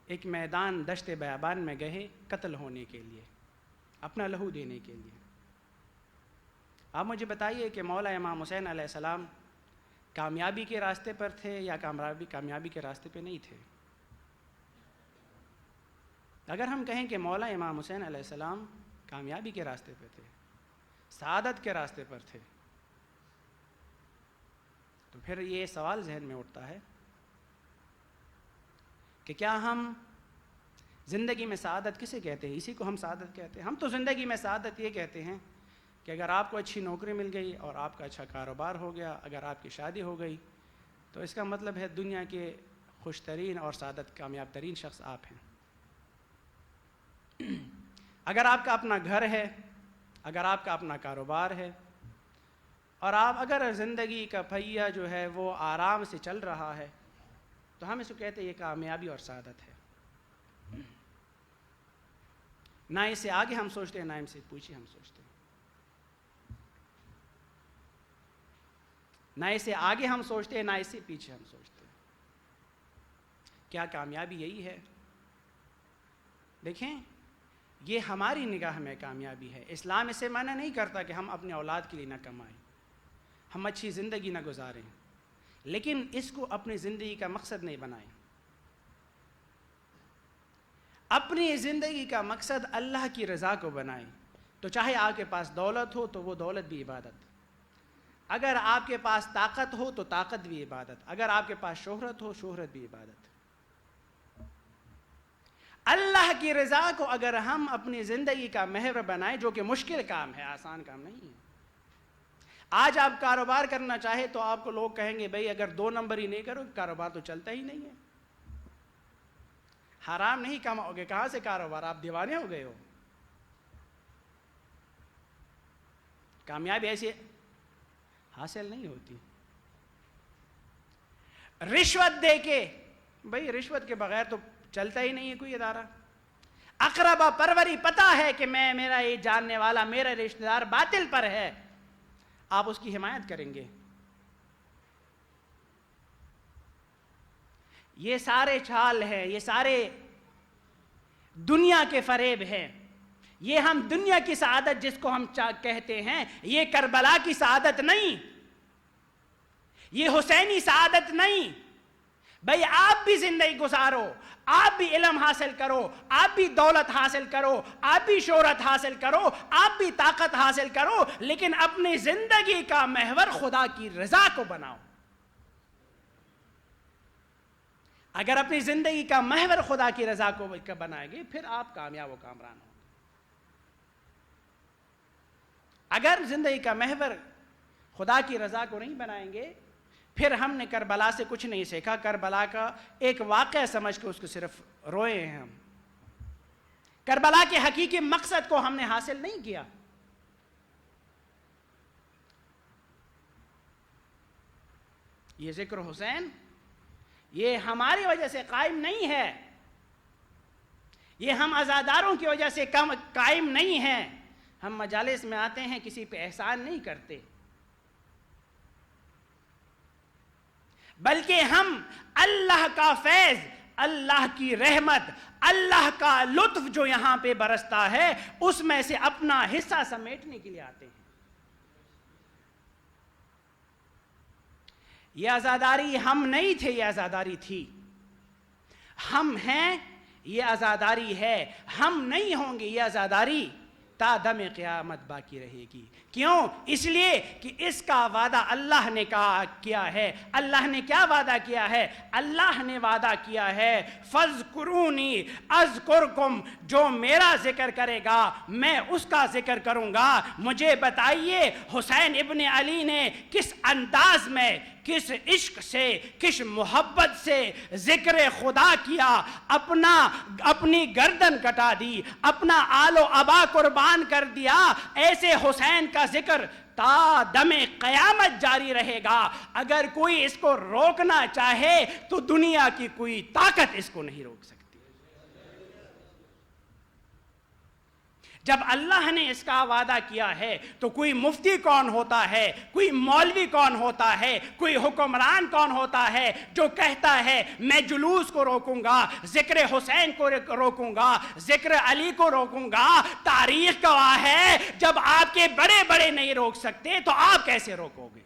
ایک میدان دشت بیابان میں گئے قتل ہونے کے لیے، اپنا لہو دینے کے لیے۔ آپ مجھے بتائیے کہ مولا امام حسین علیہ السلام کامیابی کے راستے پر تھے یا کامیابی کے راستے پہ نہیں تھے؟ اگر ہم کہیں کہ مولا امام حسین علیہ السلام کامیابی کے راستے پہ تھے، سعادت کے راستے پر تھے، تو پھر یہ سوال ذہن میں اٹھتا ہے کہ کیا ہم زندگی میں سعادت کسے کہتے ہیں؟ اسی کو ہم سعادت کہتے ہیں۔ ہم تو زندگی میں سعادت یہ کہتے ہیں کہ اگر آپ کو اچھی نوکری مل گئی اور آپ کا اچھا کاروبار ہو گیا، اگر آپ کی شادی ہو گئی، تو اس کا مطلب ہے دنیا کے خوش ترین اور سعادت کامیاب ترین شخص آپ ہیں۔ اگر آپ کا اپنا گھر ہے، اگر آپ کا اپنا کاروبار ہے اور آپ اگر زندگی کا پہیہ جو ہے وہ آرام سے چل رہا ہے، تو ہم اس کو کہتے ہیں یہ کامیابی اور سعادت ہے۔ نہ اس سے آگے ہم سوچتے ہیں، نہ ان سے پیچھے ہم سوچتے ہیں، نہ اس سے آگے ہم سوچتے ہیں، نہ اس سے پیچھے ہم سوچتے ہیں۔ کیا کامیابی یہی ہے؟ دیکھیں یہ ہماری نگاہ میں کامیابی ہے۔ اسلام اسے منع نہیں کرتا کہ ہم اپنے اولاد کے لیے نہ کمائیں، ہم اچھی زندگی نہ گزاریں، لیکن اس کو اپنی زندگی کا مقصد نہیں بنائیں۔ اپنی زندگی کا مقصد اللہ کی رضا کو بنائیں، تو چاہے آپ کے پاس دولت ہو تو وہ دولت بھی عبادت، اگر آپ کے پاس طاقت ہو تو طاقت بھی عبادت، اگر آپ کے پاس شہرت ہو شہرت بھی عبادت۔ اللہ کی رضا کو اگر ہم اپنی زندگی کا محور بنائیں، جو کہ مشکل کام ہے، آسان کام نہیں ہے۔ آج آپ کاروبار کرنا چاہے تو آپ کو لوگ کہیں گے بھئی اگر 2 نمبر ہی نہیں کرو کاروبار تو چلتا ہی نہیں ہے، حرام نہیں کماؤ گے کہاں سے کاروبار، آپ دیوانے ہو گئے ہو۔ کامیابی ایسے حاصل نہیں ہوتی۔ رشوت دے کے، بھئی رشوت کے بغیر تو چلتا ہی نہیں ہے کوئی ادارہ۔ اقربا پروری، پتہ ہے کہ میرا یہ جاننے والا، میرا رشتہ دار باطل پر ہے، آپ اس کی حمایت کریں گے۔ یہ سارے چھال ہیں، یہ سارے دنیا کے فریب ہیں۔ یہ ہم دنیا کی سعادت جس کو ہم کہتے ہیں، یہ کربلا کی سعادت نہیں، یہ حسینی سعادت نہیں۔ بھئی آپ بھی زندگی گزارو، آپ بھی علم حاصل کرو، آپ بھی دولت حاصل کرو، آپ بھی شہرت حاصل کرو، آپ بھی طاقت حاصل کرو، لیکن اپنی زندگی کا محور خدا کی رضا کو بناؤ۔ اگر اپنی زندگی کا محور خدا کی رضا کو بنائیں گے پھر آپ کامیاب و کامران ہوں گے۔ اگر زندگی کا محور خدا کی رضا کو نہیں بنائیں گے پھر ہم نے کربلا سے کچھ نہیں سیکھا۔ کربلا کا ایک واقعہ سمجھ کے اس کو صرف روئے ہیں ہم۔ کربلا کے حقیقی مقصد کو ہم نے حاصل نہیں کیا۔ یہ ذکر حسین یہ ہماری وجہ سے قائم نہیں ہے، یہ ہم عزاداروں کی وجہ سے قائم نہیں ہے۔ ہم مجالس میں آتے ہیں، کسی پہ احسان نہیں کرتے، بلکہ ہم اللہ کا فیض، اللہ کی رحمت، اللہ کا لطف جو یہاں پہ برستا ہے اس میں سے اپنا حصہ سمیٹنے کے لیے آتے ہیں۔ یہ عزاداری ہم نہیں تھے، یہ عزاداری تھی۔ ہم ہیں، یہ عزاداری ہے۔ ہم نہیں ہوں گے، یہ عزاداری تا دم قیامت باقی رہے گی۔ کیوں؟ اس لیے کہ اس کا وعدہ اللہ نے کیا ہے۔ اللہ نے کیا وعدہ کیا ہے؟ اللہ نے وعدہ کیا ہے فَاذْكُرُونِي أَذْكُرْكُمْ، جو میرا ذکر کرے گا میں اس کا ذکر کروں گا۔ مجھے بتائیے حسین ابن علی نے کس انداز میں، کس عشق سے، کس محبت سے ذکر خدا کیا، اپنی گردن کٹا دی، اپنا آل و آبا قربان کر دیا۔ ایسے حسین کا ذکر تا دم قیامت جاری رہے گا۔ اگر کوئی اس کو روکنا چاہے تو دنیا کی کوئی طاقت اس کو نہیں روک سکتی۔ جب اللہ نے اس کا وعدہ کیا ہے تو کوئی مفتی کون ہوتا ہے، کوئی مولوی کون ہوتا ہے، کوئی حکمران کون ہوتا ہے جو کہتا ہے میں جلوس کو روکوں گا، ذکر حسین کو روکوں گا، ذکر علی کو روکوں گا؟ تاریخ گواہ ہے جب آپ کے بڑے بڑے نہیں روک سکتے تو آپ کیسے روکو گے؟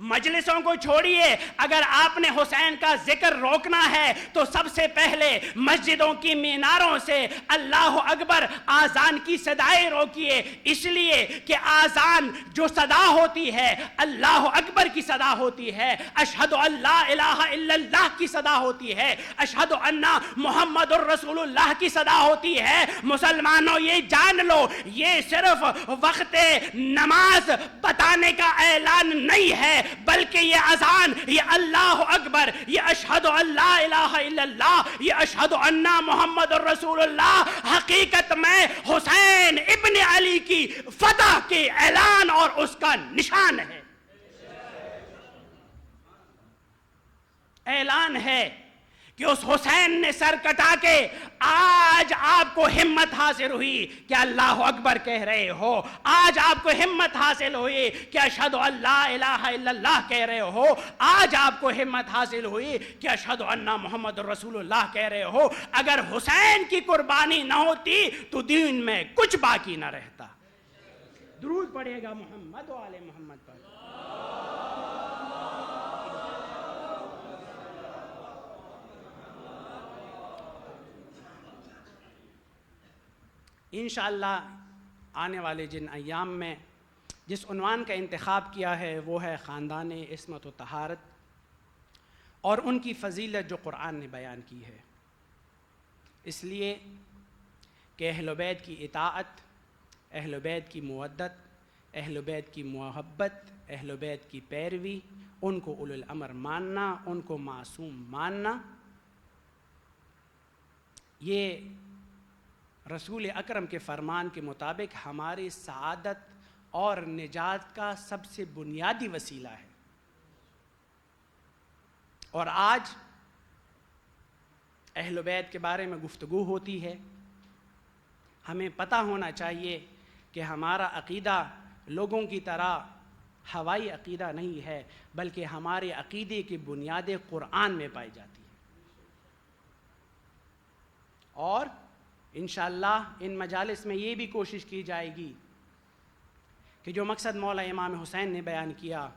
مجلسوں کو چھوڑیے، اگر آپ نے حسین کا ذکر روکنا ہے تو سب سے پہلے مسجدوں کی میناروں سے اللہ اکبر آذان کی صدائیں روکیے، اس لیے کہ آذان جو صدا ہوتی ہے اللہ اکبر کی صدا ہوتی ہے، اشہد ان لا الہ الا اللہ کی صدا ہوتی ہے، اشہد ان محمد الرسول اللہ کی صدا ہوتی ہے۔ مسلمانوں یہ جان لو، یہ صرف وقت نماز بتانے کا اعلان نہیں ہے، بلکہ یہ اذان، یہ اللہ اکبر، یہ اشہد ان لا الہ الا اللہ، یہ اشہد ان محمد الرسول اللہ حقیقت میں حسین ابن علی کی فتح کے اعلان اور اس کا نشان ہے، اعلان ہے کہ اس حسین نے سر کٹا کے آج آپ کو ہمت حاصل ہوئی کہ اللہ اکبر کہہ رہے ہو، آج آپ کو ہمت حاصل ہوئی کہ اشہد ان لا الہ الا اللہ کہہ رہے ہو، آج آپ کو ہمت حاصل ہوئی کہ اشہد ان محمد رسول اللہ کہہ رہے ہو۔ اگر حسین کی قربانی نہ ہوتی تو دین میں کچھ باقی نہ رہتا۔ درود پڑھے گا محمد و آل محمد پر۔ انشاءاللہ آنے والے جن ایام میں جس عنوان کا انتخاب کیا ہے وہ ہے خاندان عصمت و طہارت اور ان کی فضیلت جو قرآن نے بیان کی ہے۔ اس لیے کہ اہل بیت کی اطاعت، اہل بیت کی مودت، اہل بیت کی محبت، اہل بیت کی پیروی، ان کو اولو الامر ماننا، ان کو معصوم ماننا، یہ رسول اکرم کے فرمان کے مطابق ہماری سعادت اور نجات کا سب سے بنیادی وسیلہ ہے۔ اور آج اہل بیت کے بارے میں گفتگو ہوتی ہے، ہمیں پتہ ہونا چاہیے کہ ہمارا عقیدہ لوگوں کی طرح ہوائی عقیدہ نہیں ہے، بلکہ ہمارے عقیدے کی بنیادیں قرآن میں پائی جاتی ہیں۔ اور انشاءاللہ ان مجالس میں یہ بھی کوشش کی جائے گی کہ جو مقصد مولا امام حسین نے بیان کیا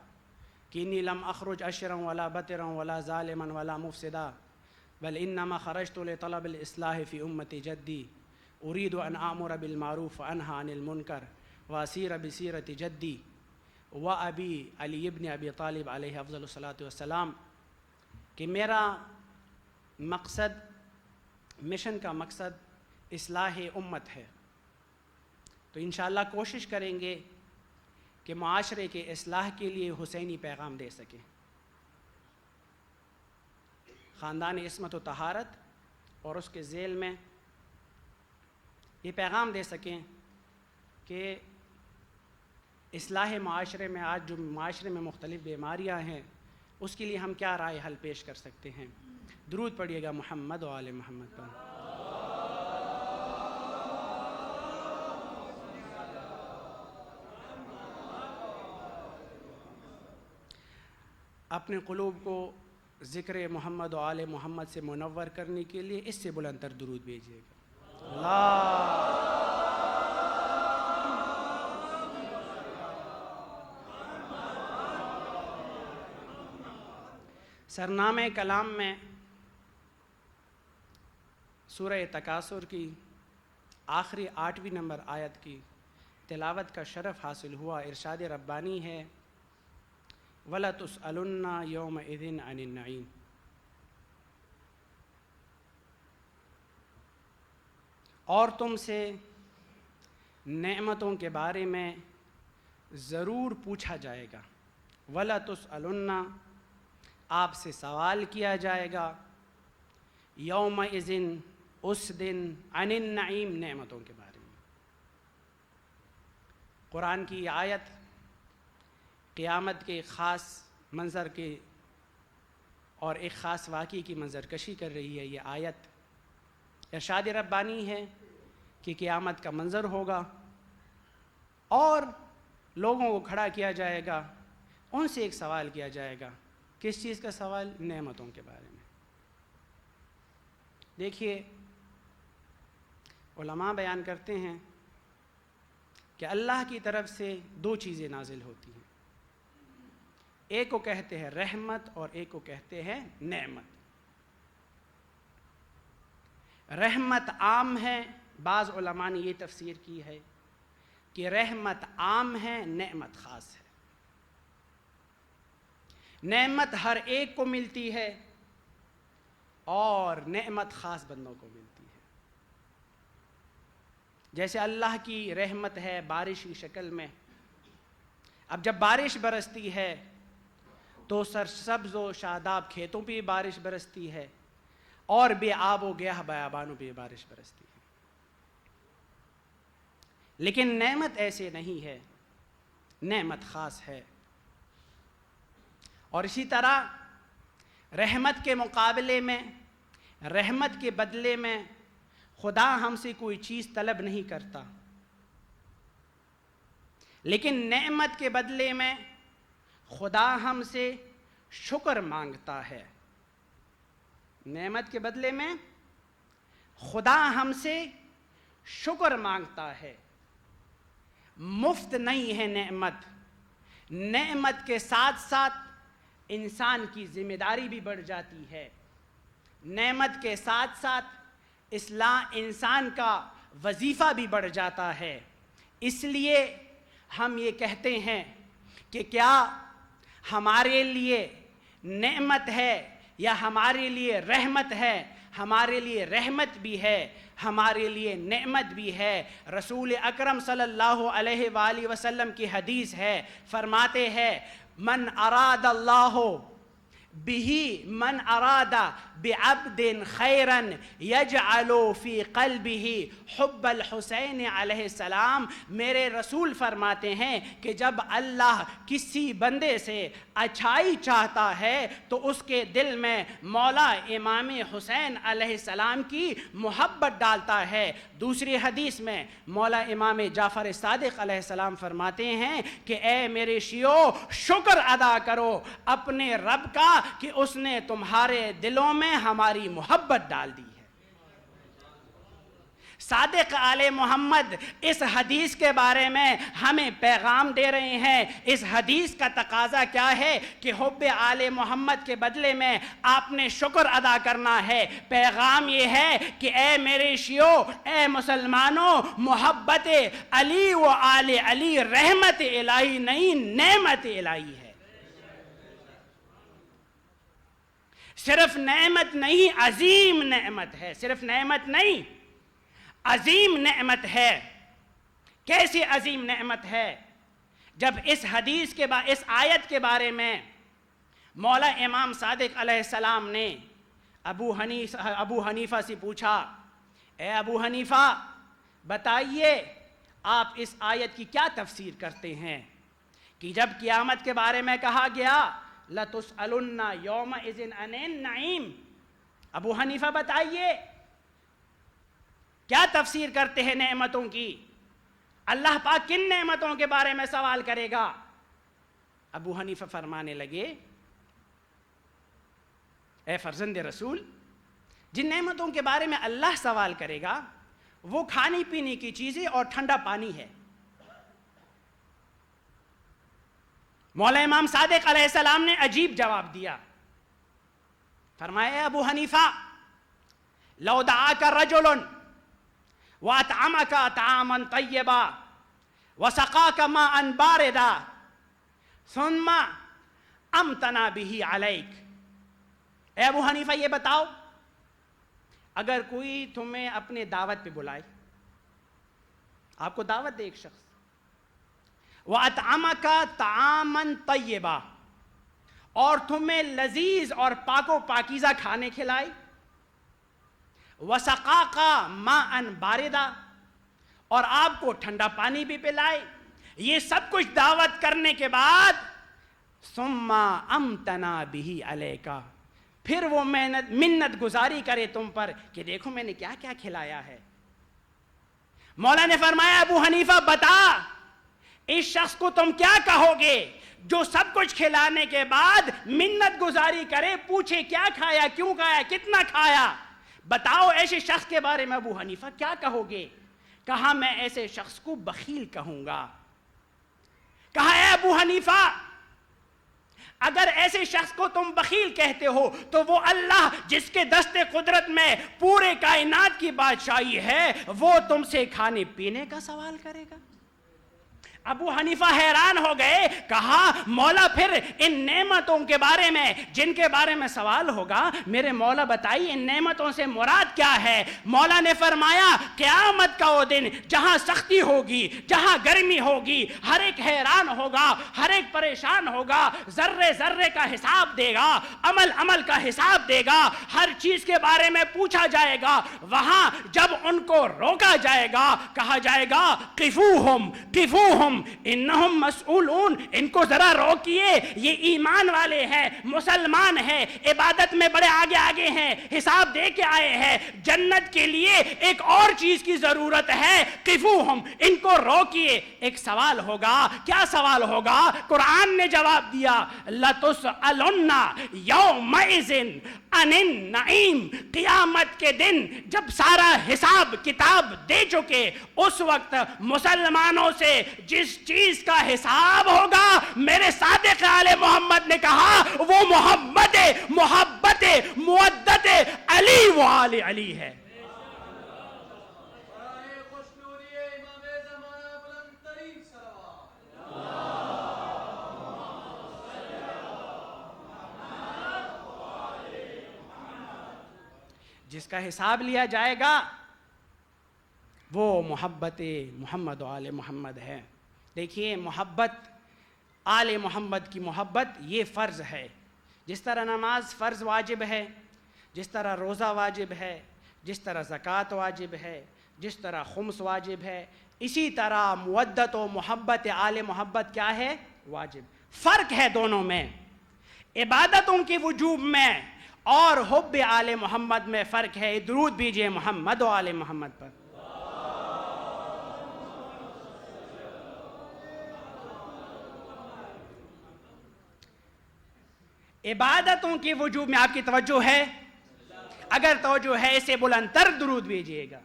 کہ انی لم اخرج اشرا ولا بطرا ولا ظالما ولا مفسدا بل انما خرجت لطلب الاصلاح فی امت جدی اريد ان آمر بالمعروف وانهى عن المنکر واسیر بسیرت جدی و ابی علی ابن ابی طالب علیہ افضل الصلاۃ والسلام، کہ میرا مقصد، مشن کا مقصد اصلاح امت ہے۔ تو انشاءاللہ کوشش کریں گے کہ معاشرے کے اصلاح کے لیے حسینی پیغام دے سکیں، خاندان عصمت و طہارت اور اس کے ذیل میں یہ پیغام دے سکیں کہ اصلاح معاشرے میں آج جو معاشرے میں مختلف بیماریاں ہیں اس کے لیے ہم کیا رائے حل پیش کر سکتے ہیں۔ درود پڑھیے گا محمد و آل محمد پر۔ اپنے قلوب کو ذکر محمد و آل محمد سے منور کرنے کے لیے اس سے بلند تر درود بھیجیے گا۔ اللہ سرنامہ کلام میں سورہ تکاثر کی آخری 8ویں نمبر آیت کی تلاوت کا شرف حاصل ہوا۔ ارشاد ربانی ہے وَلَتُسْأَلُنَّ يَوْمَئِذٍ عَنِ النَّعِيمِ، اور تم سے نعمتوں کے بارے میں ضرور پوچھا جائے گا۔ وَلَتُسْأَلُنَّ، آپ سے سوال کیا جائے گا، یومئذٍ، اس دن، عن النعیم، نعمتوں کے بارے میں۔ قرآن کی آیت قیامت کے ایک خاص منظر کے اور ایک خاص واقعے کی منظر کشی کر رہی ہے۔ یہ آیت ارشاد ربانی ہے کہ قیامت کا منظر ہوگا اور لوگوں کو کھڑا کیا جائے گا، ان سے ایک سوال کیا جائے گا۔ کس چیز کا سوال؟ نعمتوں کے بارے میں۔ دیکھیے علماء بیان کرتے ہیں کہ اللہ کی طرف سے 2 چیزیں نازل ہوتی ہیں، ایک کو کہتے ہیں رحمت اور ایک کو کہتے ہیں نعمت۔ رحمت عام ہے، بعض علماء نے یہ تفسیر کی ہے کہ رحمت عام ہے، نعمت خاص ہے۔ نعمت ہر ایک کو ملتی ہے اور نعمت خاص بندوں کو ملتی ہے۔ جیسے اللہ کی رحمت ہے بارش کی شکل میں، اب جب بارش برستی ہے تو سرسبز و شاداب کھیتوں پہ بارش برستی ہے اور بے آب و گیاہ بیابانوں پہ بارش برستی ہے۔ لیکن نعمت ایسے نہیں ہے، نعمت خاص ہے۔ اور اسی طرح رحمت کے مقابلے میں، رحمت کے بدلے میں خدا ہم سے کوئی چیز طلب نہیں کرتا، لیکن نعمت کے بدلے میں خدا ہم سے شکر مانگتا ہے۔ نعمت کے بدلے میں خدا ہم سے شکر مانگتا ہے۔ مفت نہیں ہے نعمت، نعمت کے ساتھ ساتھ انسان کی ذمہ داری بھی بڑھ جاتی ہے۔ نعمت کے ساتھ ساتھ انسان کا وظیفہ بھی بڑھ جاتا ہے۔ اس لیے ہم یہ کہتے ہیں کہ کیا ہمارے لیے نعمت ہے یا ہمارے لیے رحمت ہے، ہمارے لیے رحمت بھی ہے، ہمارے لیے نعمت بھی ہے۔ رسول اکرم صلی اللہ علیہ وآلہ وسلم کی حدیث ہے، فرماتے ہیں من اراد اللہ من اراد بعبد خیرا یجعل فی قلبہ حب الحسین علیہ السلام۔ میرے رسول فرماتے ہیں کہ جب اللہ کسی بندے سے اچھائی چاہتا ہے تو اس کے دل میں مولا امام حسین علیہ السلام کی محبت ڈالتا ہے۔ دوسری حدیث میں مولا امام جعفر صادق علیہ السلام فرماتے ہیں کہ اے میرے شیعو، شکر ادا کرو اپنے رب کا کہ اس نے تمہارے دلوں میں ہماری محبت ڈال دی ہے۔ صادق آل محمد اس حدیث کے بارے میں ہمیں پیغام دے رہے ہیں۔ اس حدیث کا تقاضا کیا ہے کہ حب آل محمد کے بدلے میں آپ نے شکر ادا کرنا ہے۔ پیغام یہ ہے کہ اے میرے شیعو، اے مسلمانوں، محبت علی و آل علی رحمت الہی نہیں، نعمت الہی ہے۔ صرف نعمت نہیں، عظیم نعمت ہے۔ صرف نعمت نہیں، عظیم نعمت ہے۔ کیسی عظیم نعمت ہے؟ جب اس حدیث کے اس آیت کے بارے میں مولا امام صادق علیہ السلام نے ابو حنیفہ سے پوچھا، اے ابو حنیفہ بتائیے آپ اس آیت کی کیا تفسیر کرتے ہیں کہ جب قیامت کے بارے میں کہا گیا لَتُسْأَلُنَّ يَوْمَئِذٍ عَنِ النَّعِيمِ، ابو حنیفہ بتائیے کیا تفسیر کرتے ہیں نعمتوں کی؟ اللہ پاک کن نعمتوں کے بارے میں سوال کرے گا؟ ابو حنیفہ فرمانے لگے، اے فرزند رسول، جن نعمتوں کے بارے میں اللہ سوال کرے گا وہ کھانے پینے کی چیزیں اور ٹھنڈا پانی ہے۔ مولا امام صادق علیہ السلام نے عجیب جواب دیا، فرمایا اے ابو حنیفہ، لو دعاک رجل وَأَطْعَمَكَ طَعَامًا طَيِّبًا وَسَقَاكَ مَاءً بَارِدًا ثُمَّ أَمْطَرَ بِهِ عَلَيْكَ۔ اے ابو حنیفہ یہ بتاؤ، اگر کوئی تمہیں اپنے دعوت پہ بلائے، آپ کو دعوت دے ایک شخص، وَأَطْعَمَكَ طَعَامًا طَيِّبًا، اور تمہیں لذیذ اور پاک و پاکیزہ کھانے کھلائے، وَسَقَاكَ مَاءً بَارِدًا، اور آپ کو ٹھنڈا پانی بھی پلائے، یہ سب کچھ دعوت کرنے کے بعد ثُمَّ أَمْطَرَ بِهِ عَلَيْكَ، پھر وہ منت گزاری کرے تم پر کہ دیکھو میں نے کیا کیا کھلایا ہے۔ مولا نے فرمایا ابو حنیفہ بتا، اس شخص کو تم کیا کہو گے جو سب کچھ کھلانے کے بعد منت گزاری کرے، پوچھے کیا کھایا، کیوں کھایا، کتنا کھایا؟ بتاؤ ایسے شخص کے بارے میں ابو حنیفہ کیا کہو گے؟ کہا میں ایسے شخص کو بخیل کہوں گا۔ کہا اے ابو حنیفہ، اگر ایسے شخص کو تم بخیل کہتے ہو تو وہ اللہ جس کے دست قدرت میں پورے کائنات کی بادشاہی ہے، وہ تم سے کھانے پینے کا سوال کرے گا؟ ابو حنیفہ حیران ہو گئے، کہا مولا پھر ان نعمتوں کے بارے میں جن کے بارے میں سوال ہوگا، میرے مولا بتائیے ان نعمتوں سے مراد کیا ہے؟ مولا نے فرمایا قیامت کا وہ دن جہاں سختی ہوگی، جہاں گرمی ہوگی، ہر ایک حیران ہوگا، ہر ایک پریشان ہوگا، ذرے ذرے کا حساب دے گا، عمل کا حساب دے گا، ہر چیز کے بارے میں پوچھا جائے گا۔ وہاں جب ان کو روکا جائے گا، کہا جائے گا قفوہم انہم مسئولون، ان کو ذرا روکیے، یہ ایمان والے ہیں، مسلمان ہیں، عبادت میں بڑے آگے ہیں، حساب دے کے آئے ہیں، جنت کے لیے ایک اور چیز کی ضرورت ہے، قفوہم، ان کو روکیے۔ ایک سوال ہوگا، کیا سوال ہوگا؟ قرآن نے جواب دیا لَتُسْأَلُنَّ يَوْمَئِذٍ عَنِ النَّعِيمِ، قیامت کے دن جب سارا حساب کتاب دے چکے، اس وقت مسلمانوں سے جس چیز کا حساب ہوگا، میرے صادق آل محمد نے کہا وہ محبت مودت علی و آل علی ہے۔ جس کا حساب لیا جائے گا وہ محبت محمد و آل محمد ہے۔ دیکھیے، محبت آل محمد کی محبت یہ فرض ہے۔ جس طرح نماز فرض واجب ہے، جس طرح روزہ واجب ہے، جس طرح زکوٰۃ واجب ہے، جس طرح خمس واجب ہے، اسی طرح مودت و محبت آل محبت کیا ہے؟ واجب۔ فرق ہے دونوں میں، عبادتوں کے وجوب میں اور حب آل محمد میں فرق ہے۔ درود بھیجئے محمد و آل محمد پر۔ عبادتوں کے وجوب میں آپ کی توجہ ہے؟ اگر توجہ ہے اسے بلند تر درود بھیجئے گا۔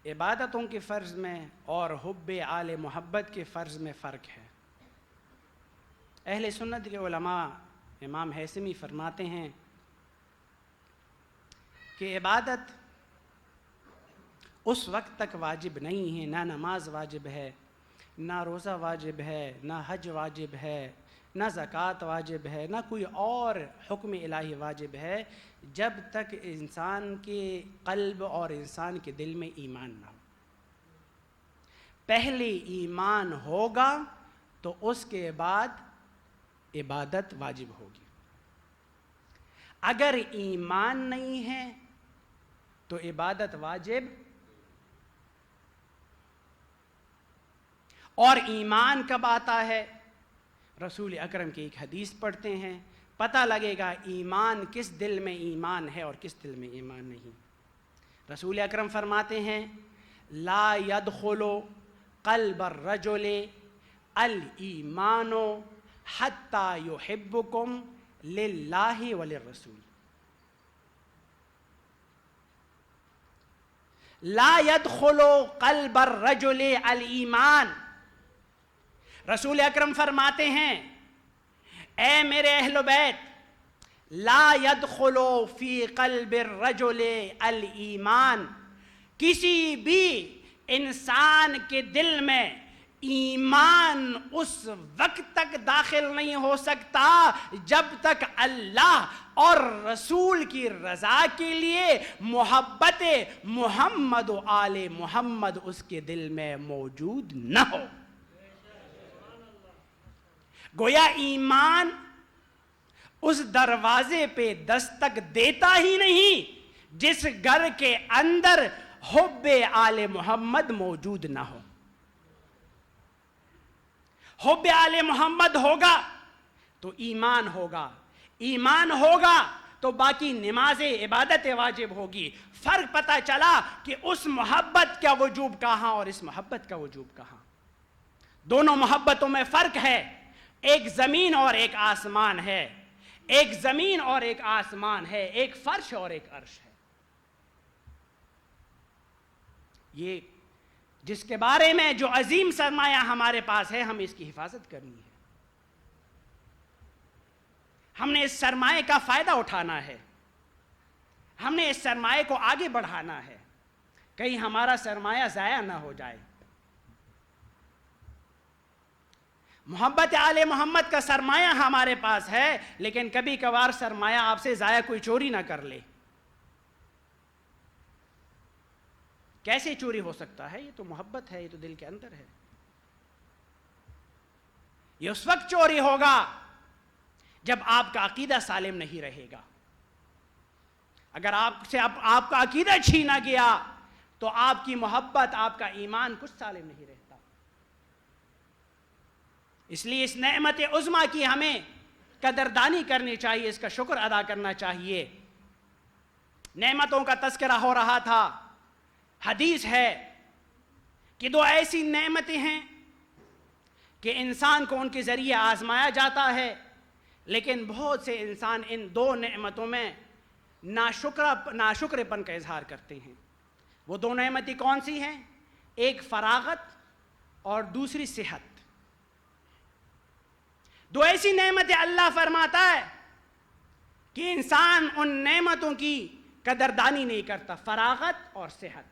عبادتوں کے فرض میں اور حب آل محبت کے فرض میں فرق ہے۔ اہل سنت کے علماء امام حیثمی فرماتے ہیں کہ عبادت اس وقت تک واجب نہیں ہے، نہ نماز واجب ہے، نہ روزہ واجب ہے، نہ حج واجب ہے، نہ زکوٰۃ واجب ہے، نہ کوئی اور حکم الہی واجب ہے، جب تک انسان کے قلب اور انسان کے دل میں ایمان نہ ہو۔ پہلے ایمان ہوگا تو اس کے بعد عبادت واجب ہوگی۔ اگر ایمان نہیں ہے تو عبادت واجب، اور ایمان کب آتا ہے؟ رسول اکرم کی ایک حدیث پڑھتے ہیں، پتہ لگے گا ایمان کس دل میں ایمان ہے اور کس دل میں ایمان نہیں۔ رسول اکرم فرماتے ہیں لا يدخل قلب الرجل الایمان حتی یحبکم للہ وللرسول۔ لا يدخل قلب الرجل الایمان، رسول اکرم فرماتے ہیں اے میرے اہل بیت، لا يدخل فی قلب الرجل الایمان، کسی بھی انسان کے دل میں ایمان اس وقت تک داخل نہیں ہو سکتا جب تک اللہ اور رسول کی رضا کے لیے محبت محمد و آل محمد اس کے دل میں موجود نہ ہو۔ گویا ایمان اس دروازے پہ دستک دیتا ہی نہیں جس گھر کے اندر حب آل محمد موجود نہ ہو۔ حب آل محمد ہوگا تو ایمان ہوگا، ایمان ہوگا تو باقی نماز عبادت واجب ہوگی۔ فرق پتہ چلا کہ اس محبت کا وجوب کہاں اور اس محبت کا وجوب کہاں۔ دونوں محبتوں میں فرق ہے، ایک زمین اور ایک آسمان ہے، ایک زمین اور ایک آسمان ہے، ایک فرش اور ایک عرش ہے۔ یہ جس کے بارے میں جو عظیم سرمایہ ہمارے پاس ہے، ہمیں اس کی حفاظت کرنی ہے۔ ہم نے اس سرمایہ کا فائدہ اٹھانا ہے، ہم نے اس سرمایہ کو آگے بڑھانا ہے، کہیں ہمارا سرمایہ ضائع نہ ہو جائے۔ محبت آل محمد کا سرمایہ ہمارے پاس ہے، لیکن کبھی کبھار سرمایہ آپ سے ضائع کوئی چوری نہ کر لے۔ کیسے چوری ہو سکتا ہے؟ یہ تو محبت ہے، یہ تو دل کے اندر ہے۔ یہ اس وقت چوری ہوگا جب آپ کا عقیدہ سالم نہیں رہے گا۔ اگر آپ سے آپ کا عقیدہ چھینا گیا تو آپ کی محبت، آپ کا ایمان کچھ سالم نہیں رہتا۔ اس لیے اس نعمت عظمیٰ کی ہمیں قدردانی کرنی چاہیے، اس کا شکر ادا کرنا چاہیے۔ نعمتوں کا تذکرہ ہو رہا تھا، حدیث ہے کہ دو ایسی نعمتیں ہیں کہ انسان کو ان کے ذریعے آزمایا جاتا ہے، لیکن بہت سے انسان ان دو نعمتوں میں ناشکر پن کا اظہار کرتے ہیں۔ وہ دو نعمتیں کون سی ہیں؟ ایک فراغت اور دوسری صحت۔ دو ایسی نعمتیں اللہ فرماتا ہے کہ انسان ان نعمتوں کی قدردانی نہیں کرتا، فراغت اور صحت۔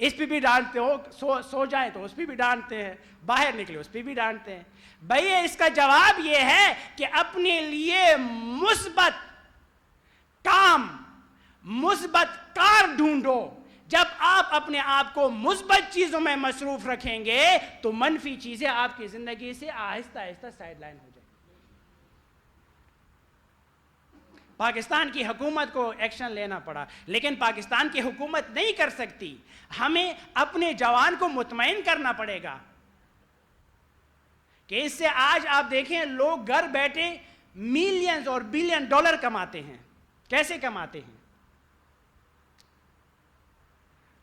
اس پہ بھی ڈانٹتے ہو، سو جائیں تو اس پہ بھی ڈانٹتے ہیں، باہر نکلے اس پہ بھی ڈانٹتے ہیں. بھئی اس کا جواب یہ ہے کہ اپنے لیے مثبت کام، مثبت کار ڈھونڈو. جب آپ اپنے آپ کو مثبت چیزوں میں مصروف رکھیں گے تو منفی چیزیں آپ کی زندگی سے آہستہ آہستہ سائیڈ لائن ہو جائیں. پاکستان کی حکومت کو ایکشن لینا پڑا، لیکن پاکستان کی حکومت نہیں کر سکتی. ہمیں اپنے جوان کو مطمئن کرنا پڑے گا کہ اس سے آج آپ دیکھیں لوگ گھر بیٹھے ملینز اور بلین ڈالر کماتے ہیں. کیسے کماتے ہیں؟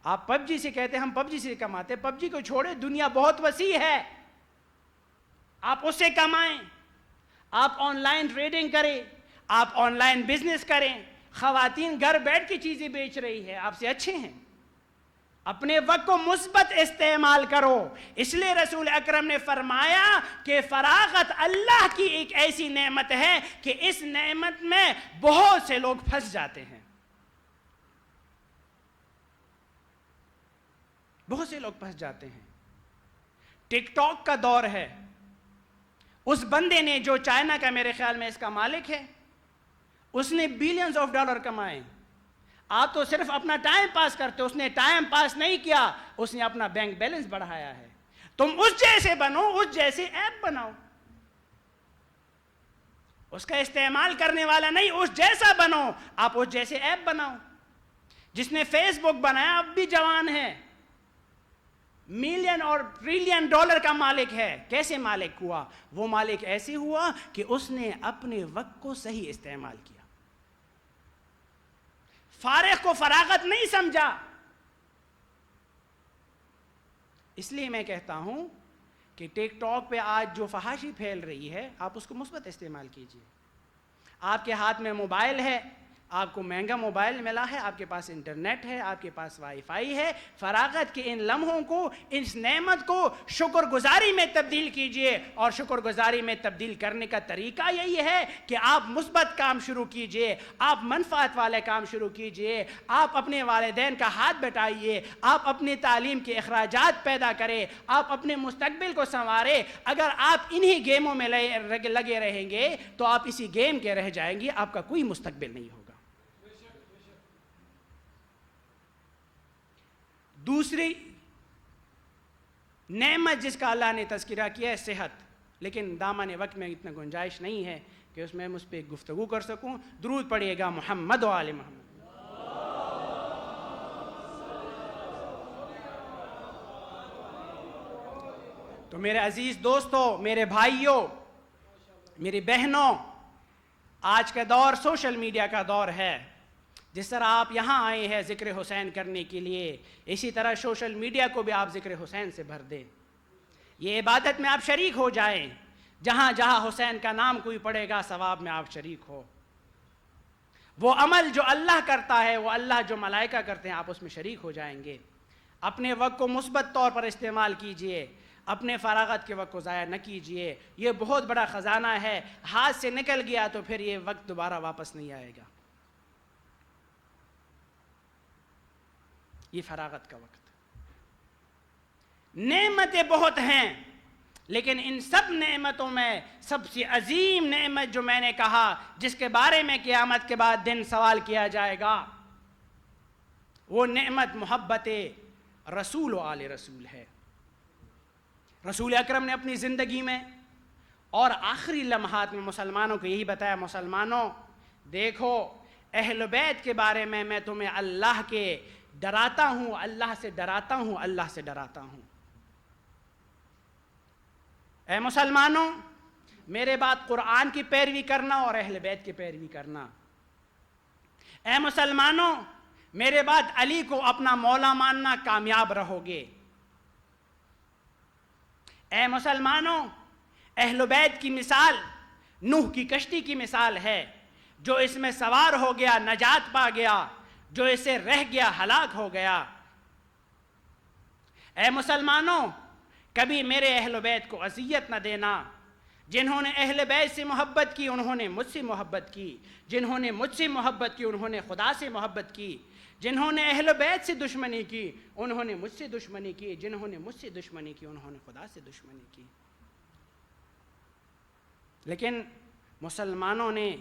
آپ پب جی سے کہتے ہیں ہم پب جی سے کماتے. پب جی کو چھوڑے، دنیا بہت وسیع ہے، آپ اس سے کمائیں. آپ آن لائن ٹریڈنگ کریں، آپ آن لائن بزنس کریں. خواتین گھر بیٹھ کے چیزیں بیچ رہی ہے، آپ سے اچھے ہیں. اپنے وقت کو مثبت استعمال کرو. اس لیے رسول اکرم نے فرمایا کہ فراغت اللہ کی ایک ایسی نعمت ہے کہ اس نعمت میں بہت سے لوگ پھنس جاتے ہیں. بہت سے لوگ پھنس جاتے ہیں. ٹک ٹاک کا دور ہے. اس بندے نے جو چائنا کا میرے خیال میں اس کا مالک ہے، اس نے بلینز آف ڈالر کمائے. آپ تو صرف اپنا ٹائم پاس کرتے، اس نے ٹائم پاس نہیں کیا، اس نے اپنا بینک بیلنس بڑھایا ہے. تم اس جیسے بنو، اس جیسے ایپ بناؤ. اس کا استعمال کرنے والا نہیں، اس جیسا بنو. آپ اس جیسے ایپ بناؤ. جس نے فیس بک بنایا اب بھی جوان ہے، ملین اور ٹریلین ڈالر کا مالک ہے. کیسے مالک ہوا؟ وہ مالک ایسے ہوا کہ اس نے اپنے وقت کو صحیح استعمال کیا. فارغ کو فراغت نہیں سمجھا. اس لیے میں کہتا ہوں کہ ٹک ٹاک پہ آج جو فحاشی پھیل رہی ہے، آپ اس کو مثبت استعمال کیجئے. آپ کے ہاتھ میں موبائل ہے، آپ کو مہنگا موبائل ملا ہے، آپ کے پاس انٹرنیٹ ہے، آپ کے پاس وائی فائی ہے. فراغت کے ان لمحوں کو، اس نعمت کو شکر گزاری میں تبدیل کیجئے. اور شکر گزاری میں تبدیل کرنے کا طریقہ یہی ہے کہ آپ مثبت کام شروع کیجئے، آپ منفعت والے کام شروع کیجئے، آپ اپنے والدین کا ہاتھ بٹائیے، آپ اپنی تعلیم کے اخراجات پیدا کریں، آپ اپنے مستقبل کو سنواریں. اگر آپ انہی گیموں میں لگے رہیں گے تو آپ اسی گیم کے رہ جائیں گے، آپ کا کوئی مستقبل نہیں ہوگا. دوسری نعمت جس کا اللہ نے تذکرہ کیا ہے، صحت. لیکن دامن وقت میں اتنا گنجائش نہیں ہے کہ اس میں مجھ پہ گفتگو کر سکوں. درود پڑھیے گا محمد و آل محمد. تو میرے عزیز دوستوں، میرے بھائیوں، میری بہنوں، آج کا دور سوشل میڈیا کا دور ہے. جس طرح آپ یہاں آئے ہیں ذکر حسین کرنے کے لیے، اسی طرح سوشل میڈیا کو بھی آپ ذکر حسین سے بھر دیں. یہ عبادت میں آپ شریک ہو جائیں. جہاں جہاں حسین کا نام کوئی پڑھے گا، ثواب میں آپ شریک ہو. وہ عمل جو اللہ کرتا ہے، وہ اللہ جو ملائکہ کرتے ہیں، آپ اس میں شریک ہو جائیں گے. اپنے وقت کو مثبت طور پر استعمال کیجئے. اپنے فراغت کے وقت کو ضائع نہ کیجئے. یہ بہت بڑا خزانہ ہے. ہاتھ سے نکل گیا تو پھر یہ وقت دوبارہ واپس نہیں آئے گا. یہ فراغت کا وقت. نعمتیں بہت ہیں، لیکن ان سب نعمتوں میں سب سے عظیم نعمت جو میں نے کہا، جس کے بارے میں قیامت کے بعد دن سوال کیا جائے گا، وہ نعمت محبت رسول و آل رسول ہے. رسول اکرم نے اپنی زندگی میں اور آخری لمحات میں مسلمانوں کو یہی بتایا، مسلمانوں دیکھو، اہل بیت کے بارے میں تمہیں اللہ کے ڈراتا ہوں، اللہ سے ڈراتا ہوں، اللہ سے ڈراتا ہوں. اے مسلمانوں، میرے بعد قرآن کی پیروی کرنا اور اہل بیت کی پیروی کرنا. اے مسلمانوں، میرے بعد علی کو اپنا مولا ماننا، کامیاب رہو گے. اے مسلمانوں، اہل بیت کی مثال نوح کی کشتی کی مثال ہے. جو اس میں سوار ہو گیا نجات پا گیا، جو اسے رہ گیا ہلاک ہو گیا. اے مسلمانوں، کبھی میرے اہل بیت کو اذیت نہ دینا. جنہوں نے اہل بیت سے محبت کی، انہوں نے مجھ سے محبت کی. جنہوں نے مجھ سے محبت کی، انہوں نے خدا سے محبت کی. جنہوں نے اہل بیت سے دشمنی کی انہوں نے مجھ سے دشمنی کی، جنہوں نے مجھ سے دشمنی کی انہوں نے خدا سے دشمنی کی۔ لیکن مسلمانوں نے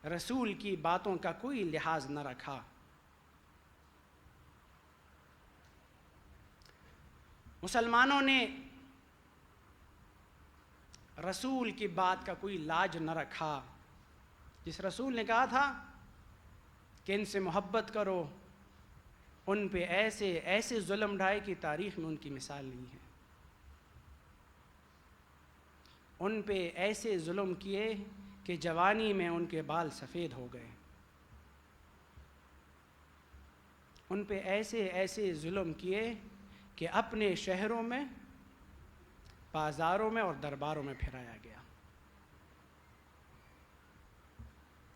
رسول کی باتوں کا کوئی لحاظ نہ رکھا۔ مسلمانوں نے رسول کی بات کا کوئی لاج نہ رکھا۔ جس رسول نے کہا تھا کہ ان سے محبت کرو، ان پہ ایسے ایسے ظلم ڈھائے کہ تاریخ میں ان کی مثال نہیں ہے۔ ان پہ ایسے ظلم کیے کہ جوانی میں ان کے بال سفید ہو گئے۔ ان پہ ایسے ایسے ظلم کیے کہ اپنے شہروں میں، بازاروں میں اور درباروں میں پھرایا گیا۔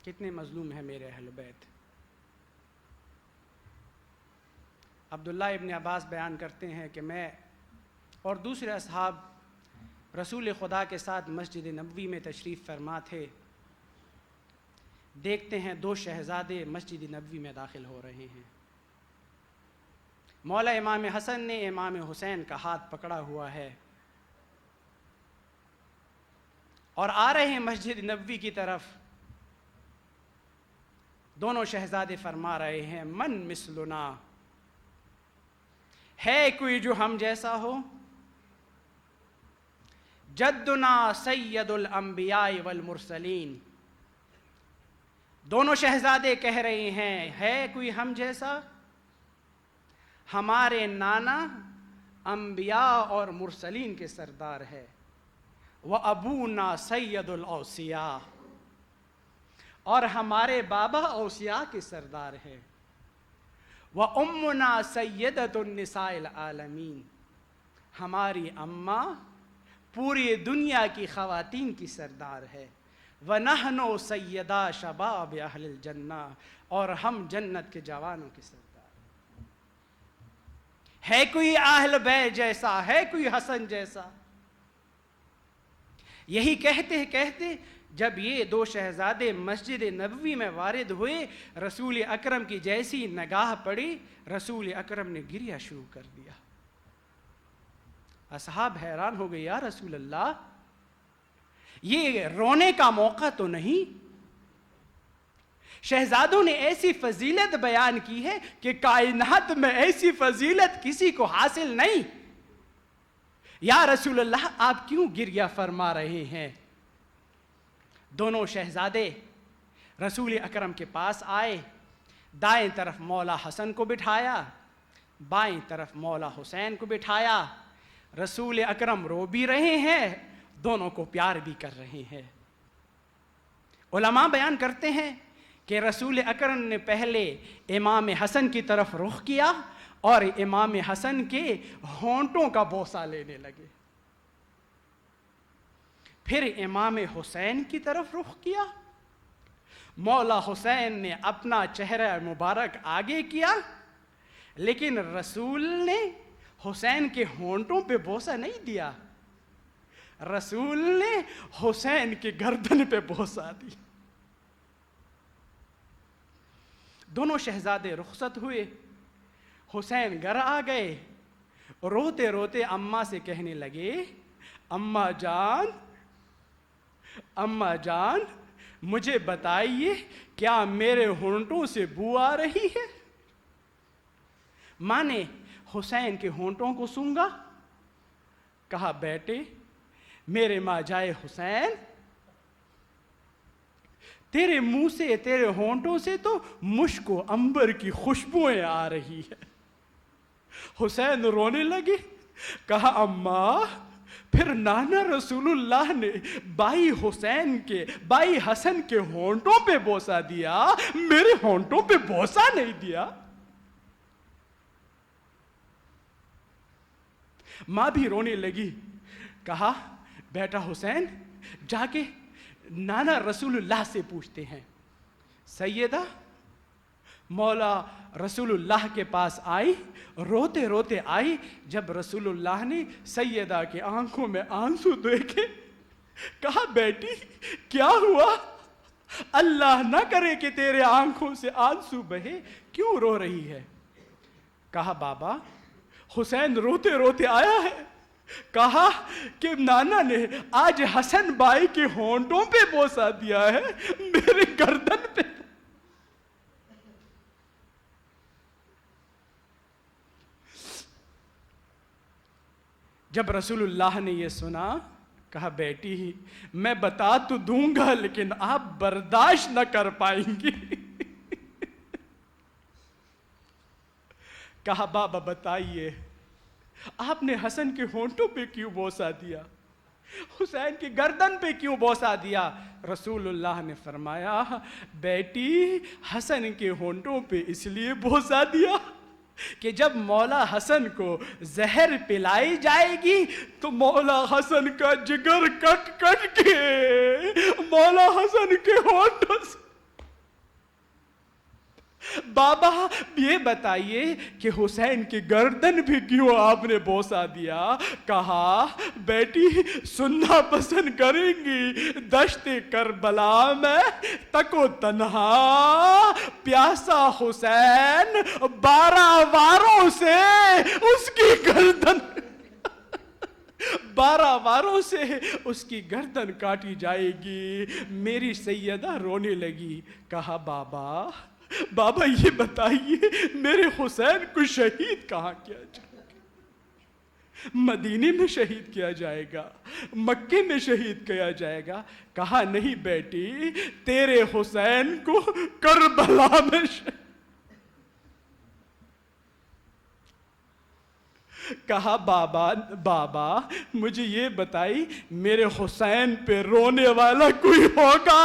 کتنے مظلوم ہیں میرے اہل بیت۔ عبداللہ ابن عباس بیان کرتے ہیں کہ میں اور دوسرے اصحاب رسول خدا کے ساتھ مسجد نبوی میں تشریف فرما تھے، دیکھتے ہیں 2 شہزادے مسجد نبوی میں داخل ہو رہے ہیں۔ مولا امام حسن نے امام حسین کا ہاتھ پکڑا ہوا ہے اور آ رہے ہیں مسجد نبوی کی طرف۔ دونوں شہزادے فرما رہے ہیں من مثلنا، ہے کوئی جو ہم جیسا ہو؟ جدنا سید الانبیاء والمرسلین۔ دونوں شہزادے کہہ رہے ہیں ہے کوئی ہم جیسا؟ ہمارے نانا انبیاء اور مرسلین کے سردار ہے۔ وَأَبُونَا سَيَّدُ الْأَوْصِيَاء، اور ہمارے بابا اوصیاء کے سردار ہے۔ وَأُمُّنَا سَيِّدَةُ النِّسَاءِ الْعَالَمِينَ، ہماری اماں پوری دنیا کی خواتین کی سردار ہے۔ وَنَحْنُ سَيِّدَا شَبَابِ أَهْلِ الْجَنَّةِ، اور ہم جنت کے جوانوں کی سردار۔ ہے کوئی اہل بیت جیسا، ہے کوئی حسن جیسا؟ یہی کہتے کہتے جب یہ 2 شہزادے مسجد نبوی میں وارد ہوئے، رسول اکرم کی جیسی نگاہ پڑی، رسول اکرم نے گریہ شروع کر دیا۔ اصحاب حیران ہو گئے، یا رسول اللہ یہ رونے کا موقع تو نہیں؟ شہزادوں نے ایسی فضیلت بیان کی ہے کہ کائنات میں ایسی فضیلت کسی کو حاصل نہیں۔ یا رسول اللہ آپ کیوں گریہ فرما رہے ہیں؟ دونوں شہزادے رسول اکرم کے پاس آئے، دائیں طرف مولا حسن کو بٹھایا، بائیں طرف مولا حسین کو بٹھایا۔ رسول اکرم رو بھی رہے ہیں، دونوں کو پیار بھی کر رہے ہیں۔ علماء بیان کرتے ہیں کہ رسول اکرم نے پہلے امام حسن کی طرف رخ کیا اور امام حسن کے ہونٹوں کا بوسہ لینے لگے۔ پھر امام حسین کی طرف رخ کیا، مولا حسین نے اپنا چہرہ مبارک آگے کیا، لیکن رسول نے حسین کے ہونٹوں پہ بوسہ نہیں دیا، رسول نے حسین کے گردن پہ بوسہ دی۔ دونوں شہزادے رخصت ہوئے، حسین گھر آ گئے، روتے روتے اماں سے کہنے لگے اماں جان مجھے بتائیے کیا میرے ہونٹوں سے بو آ رہی ہے؟ ماں نے حسین کے ہونٹوں کو سونگا، کہا بیٹے میرے ماں جائے حسین، تیرے منہ سے تیرے ہونٹوں سے تو مشک و عنبر کی خوشبوئیں آ رہی ہے۔ حسین رونے لگے، کہا اماں پھر نانا رسول اللہ نے بھائی حسن کے ہونٹوں پہ بوسہ دیا، میرے ہونٹوں پہ بوسہ نہیں دیا۔ ماں بھی رونے لگی، کہا بیٹا حسین جا کے نانا رسول اللہ سے پوچھتے ہیں۔ سیدہ مولا رسول اللہ کے پاس آئی، روتے روتے آئی۔ جب رسول اللہ نے سیدہ کی آنکھوں میں آنسو دیکھے، کہا بیٹی کیا ہوا؟ اللہ نہ کرے کہ تیرے آنکھوں سے آنسو بہے، کیوں رو رہی ہے؟ کہا بابا حسین روتے روتے آیا ہے، کہا کہ نانا نے آج حسن بھائی کے ہونٹوں پہ بوسہ دیا ہے، میرے گردن پہ۔ جب رسول اللہ نے یہ سنا، کہا بیٹی میں بتا تو دوں گا لیکن آپ برداشت نہ کر پائیں گی۔ کہا بابا بتائیے، آپ نے حسن کے ہونٹوں پہ کیوں بوسہ دیا، حسین کی گردن پہ کیوں بوسہ دیا؟ رسول اللہ نے فرمایا بیٹی حسن کے ہونٹوں پہ اس لیے بوسہ دیا کہ جب مولا حسن کو زہر پلائی جائے گی تو مولا حسن کا جگر کٹ کٹ کے مولا حسن کے ہونٹوں سے۔ بابا یہ بتائیے کہ حسین کی گردن بھی کیوں آپ نے بوسہ دیا؟ کہا بیٹی سننا پسند کریں گی، دشت کربلا میں تک و تنہا پیاسا حسین 12 واروں سے اس کی گردن 12 واروں سے اس کی گردن کاٹی جائے گی۔ میری سیدہ رونے لگی۔ کہا بابا یہ بتائیے میرے حسین کو شہید کہاں کیا جائے گا؟ مدینے میں شہید کیا جائے گا، مکے میں شہید کیا جائے گا؟ کہا نہیں بیٹی تیرے حسین کو کربلا میں کہا بابا مجھے یہ بتائی میرے حسین پہ رونے والا کوئی ہوگا؟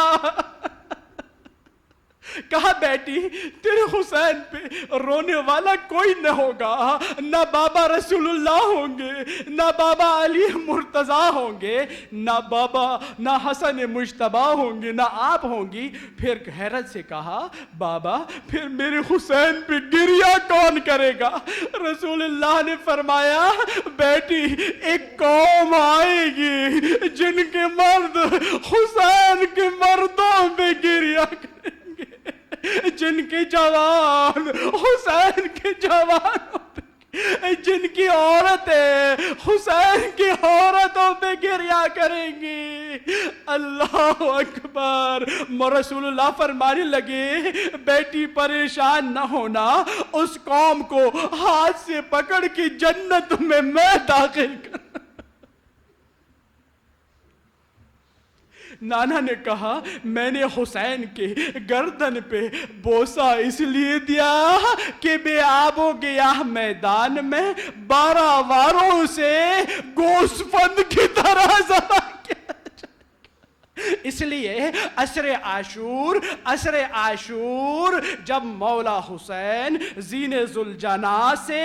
کہا بیٹی تیرے حسین پہ رونے والا کوئی نہ ہوگا، نہ بابا رسول اللہ ہوں گے، نہ بابا علی مرتضیٰ ہوں گے، نہ حسن مجتبی ہوں گے، نہ آپ ہوں گی۔ پھر حیرت سے کہا بابا پھر میرے حسین پہ گریہ کون کرے گا؟ رسول اللہ نے فرمایا بیٹی ایک قوم آئے گی جن کے مرد حسین کے مردوں پہ گریہ کریں گے، جن کے جوان حسین کے جوانوں پہ، جن کی عورتیں حسین کی عورتوں پہ گریہ کریں گی۔ اللہ اکبر۔ رسول اللہ فرمانے لگے بیٹی پریشان نہ ہونا، اس قوم کو ہاتھ سے پکڑ کے جنت میں داخل کر۔ نانا نے کہا میں نے حسین کے گردن پہ بوسہ اس لیے دیا کہ بے آب و گیاہ میدان میں 12 واروں سے گوسفند کی طرح ذبح کیا جائے، اس لیے عصر عاشور جب مولا حسین زین ذوالجناح سے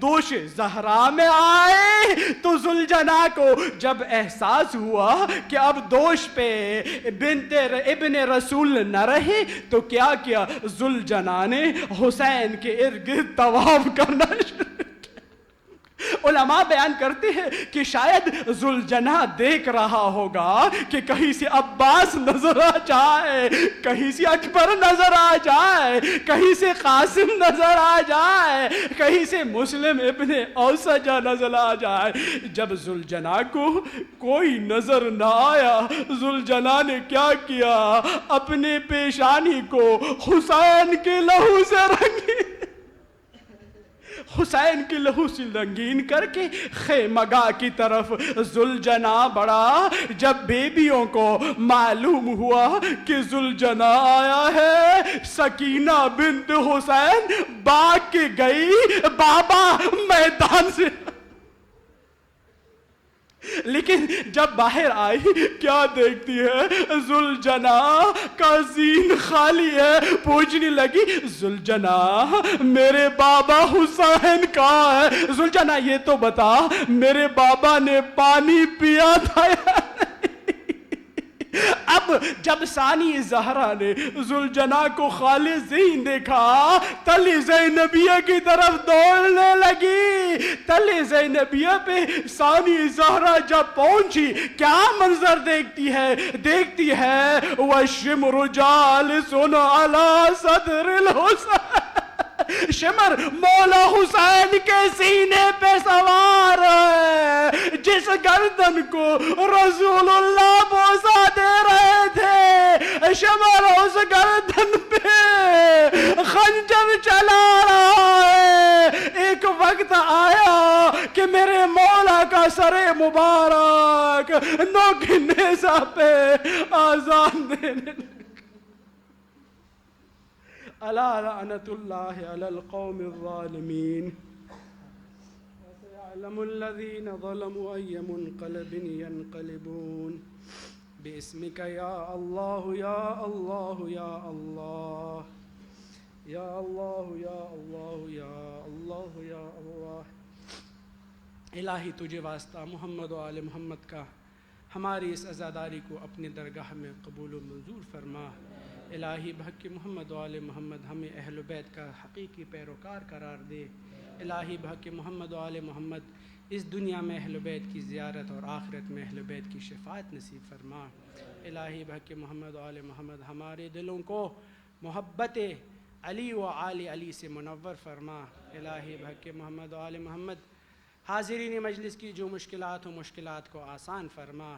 دوش زہرا میں آئے تو ذوالجناح کو جب احساس ہوا کہ اب دوش پہ بنت ابن رسول نہ رہی تو کیا کیا؟ ذوالجناح نے حسین کے ارد گرد طواف کرنا شروع۔ علماء بیان کرتے ہیں کہ شاید ذوالجناح دیکھ رہا ہوگا کہ کہیں سے عباس نظر آ جائے، کہیں سے اکبر نظر آ جائے، کہیں سے قاسم نظر آ جائے، کہیں سے مسلم ابن اوسجہ نظر آ جائے۔ جب ذوالجناح کو کوئی نظر نہ آیا، ذوالجناح نے کیا کیا؟ اپنے پیشانی کو حسین کے لہو سے رنگی، حسین کے لہو سے رنگین کر کے خیمگاہ کی طرف ذوالجناح بڑھا۔ جب بیبیوں کو معلوم ہوا کہ ذوالجناح آیا ہے، سکینہ بنت حسین بھاگ کے گئی بابا میدان سے، لیکن جب باہر آئی کیا دیکھتی ہے؟ ذوالجناح کا زین خالی ہے۔ پوچھنے لگی ذوالجناح میرے بابا حسین کہاں ہے؟ ذوالجناح یہ تو بتا میرے بابا نے پانی پیا تھا یا نہیں؟ اب جب ثانی زہرا نے ذوالجناح کو خالی ذہن دیکھا، تل زینبیہ کی طرف دوڑنے لگی۔ تل زینبیہ پہ ثانی زہرا جب پہنچی کیا منظر دیکھتی ہے وَالشِّمْرُ جَالِسٌ عَلَى صَدْرِ الْحُسَيْنِ، شمر مولا حسین کے سینے پہ سوار ہے، جس گردن کو رسول اللہ بوسہ دے رہے تھے، شمر اس گردن پہ خنجر چلا رہا ہے۔ ایک وقت آیا کہ میرے مولا کا سر مبارک نوک نیزہ پہ آزان دینے لگا۔ الا لعنت اللہ علی القوم الظالمین وسيعلم الذین ظلموا ای منقلب ینقلبون باسمک یا اللہ یا اللہ یا اللہ یا اللہ یا اللہ یا اللہ یا اللہ۔ الہی تجھے واسطہ محمد و آل محمد کا ہماری اس عزاداری کو اپنی درگاہ میں قبول و منظور فرما۔ الہی بحق محمد و آل محمد ہمیں اہل بیت کا حقیقی پیروکار قرار دے۔ الہی بحق محمد و آل محمد اس دنیا میں اہل بیت کی زیارت اور آخرت میں اہل بیت کی شفاعت نصیب فرما۔ الہی بحق محمد و آل محمد ہمارے دلوں کو محبت علی و آل علی سے منور فرما۔ الہی بحق محمد و آل محمد حاضرین مجلس کی جو مشکلات ہوں مشکلات کو آسان فرما۔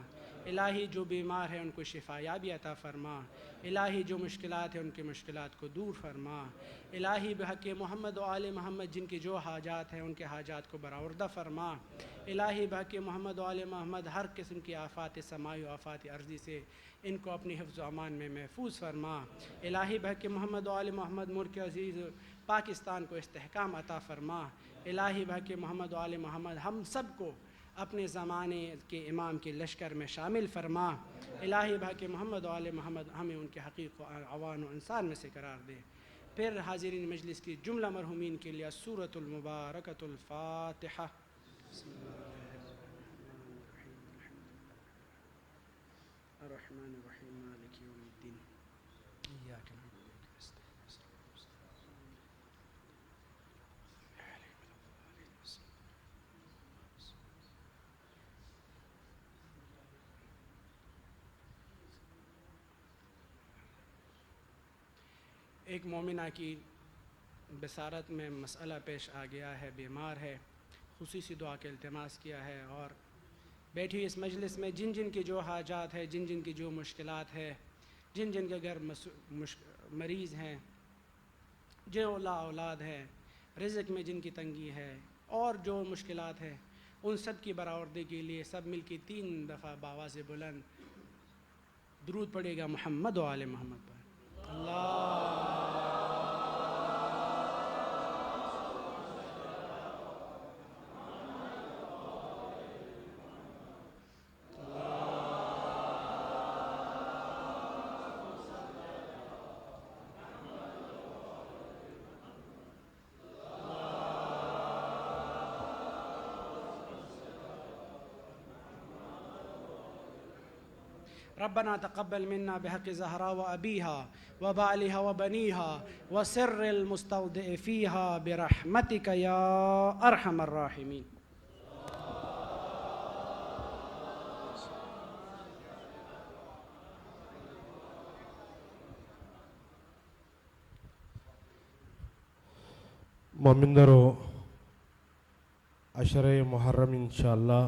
الہی جو بیمار ہیں ان کو شفا یابی عطا فرما۔ الہی جو مشکلات ہیں ان کی مشکلات کو دور فرما۔ الہی بحق محمد و آل محمد جن کی جو حاجات ہیں ان کے حاجات کو برآوردہ فرما۔ الہی بحق محمد و آل محمد ہر قسم کی آفات سماعی و آفات ارضی سے ان کو اپنی حفظ و امان میں محفوظ فرما۔ الہی بحق محمد و آل محمد ملک عزیز پاکستان کو استحکام عطا فرما۔ الہی بحق محمد و آل محمد ہم سب کو اپنے زمانے کے امام کے لشکر میں شامل فرما۔ الہی بحق محمد و آل محمد ہمیں ان کے حقیق و عوان و انسان میں سے قرار دے۔ پھر حاضرین مجلس کی جملہ مرحومین کے لیے سورۃ المبارکۃ الفاتحہ۔ الرحمن الرحیم مالک یوم الدین ایاک نعبد و ایاک نستعین ایک مومنہ کی بصارت میں مسئلہ پیش آ گیا ہے، بیمار ہے، خصوصی دعا کے التماس کیا ہے، اور بیٹھی ہوئی اس مجلس میں جن جن کی جو حاجات ہے، جن جن کی جو مشکلات ہے، جن جن کے گھر مریض ہیں، جو لا اولاد ہے، رزق میں جن کی تنگی ہے اور جو مشکلات ہے، ان سب کی برآوردگی کے لیے سب مل کے 3 دفعہ بآواز بلند درود پڑے گا محمد و آل محمد پر۔ ربنا تقبل منا بحق زہرا و ابیہا و بالہا و بنیہا و سر المستودع فیہا برحمتک یا ارحم الراحمین۔ مومندرو عشرہ محرم انشاءاللہ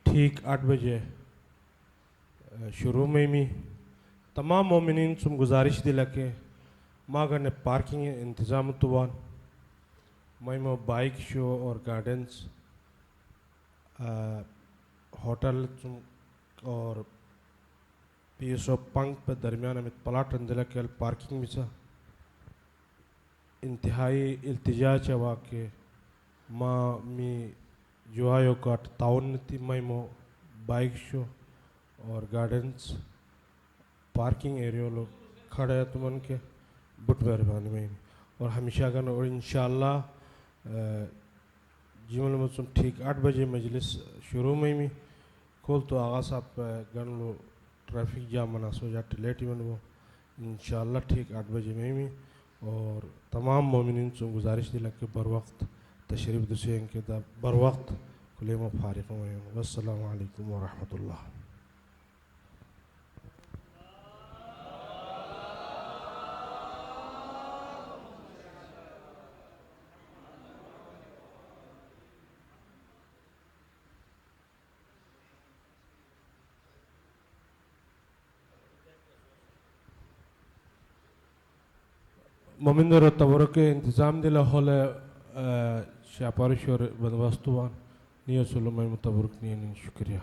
ٹھیک 8 بجے شروع میں تمام مومنین سم گزارش دلا کہ ماگن پارکنگ انتظام توان میں بائک شو اور گارڈنز ہوٹل اور PSO پنک پر درمیان میں پلاٹ اندلا کے پارکنگ میں سا انتہائی التجا چوا کہ ماں می جو آیو کا تعاون تی میں بائک شو اور گارڈنز پارکنگ ایریا لوگ کھڑے ہیں تمن کے بٹ مہربانی میں اور ہمیشہ گن اور انشاءاللہ جیمل مسلم ٹھیک 8 بجے مجلس شروع میں کھول تو آغا صاحب گن لو ٹریفک جام مناسو جاتے لیٹ من وہ انشاءاللہ ٹھیک 8 بجے میں اور تمام مومنین سے گزارش دلا کہ بر وقت تشریف دسیں کہ بر وقت کلیم و فارغ ہوئے۔ والسلام علیکم ورحمۃ اللہ۔ ممندر تبرک انتظام دل حول شاپارشور بندوبستوان نیو سلومائی متبرک نین شکریہ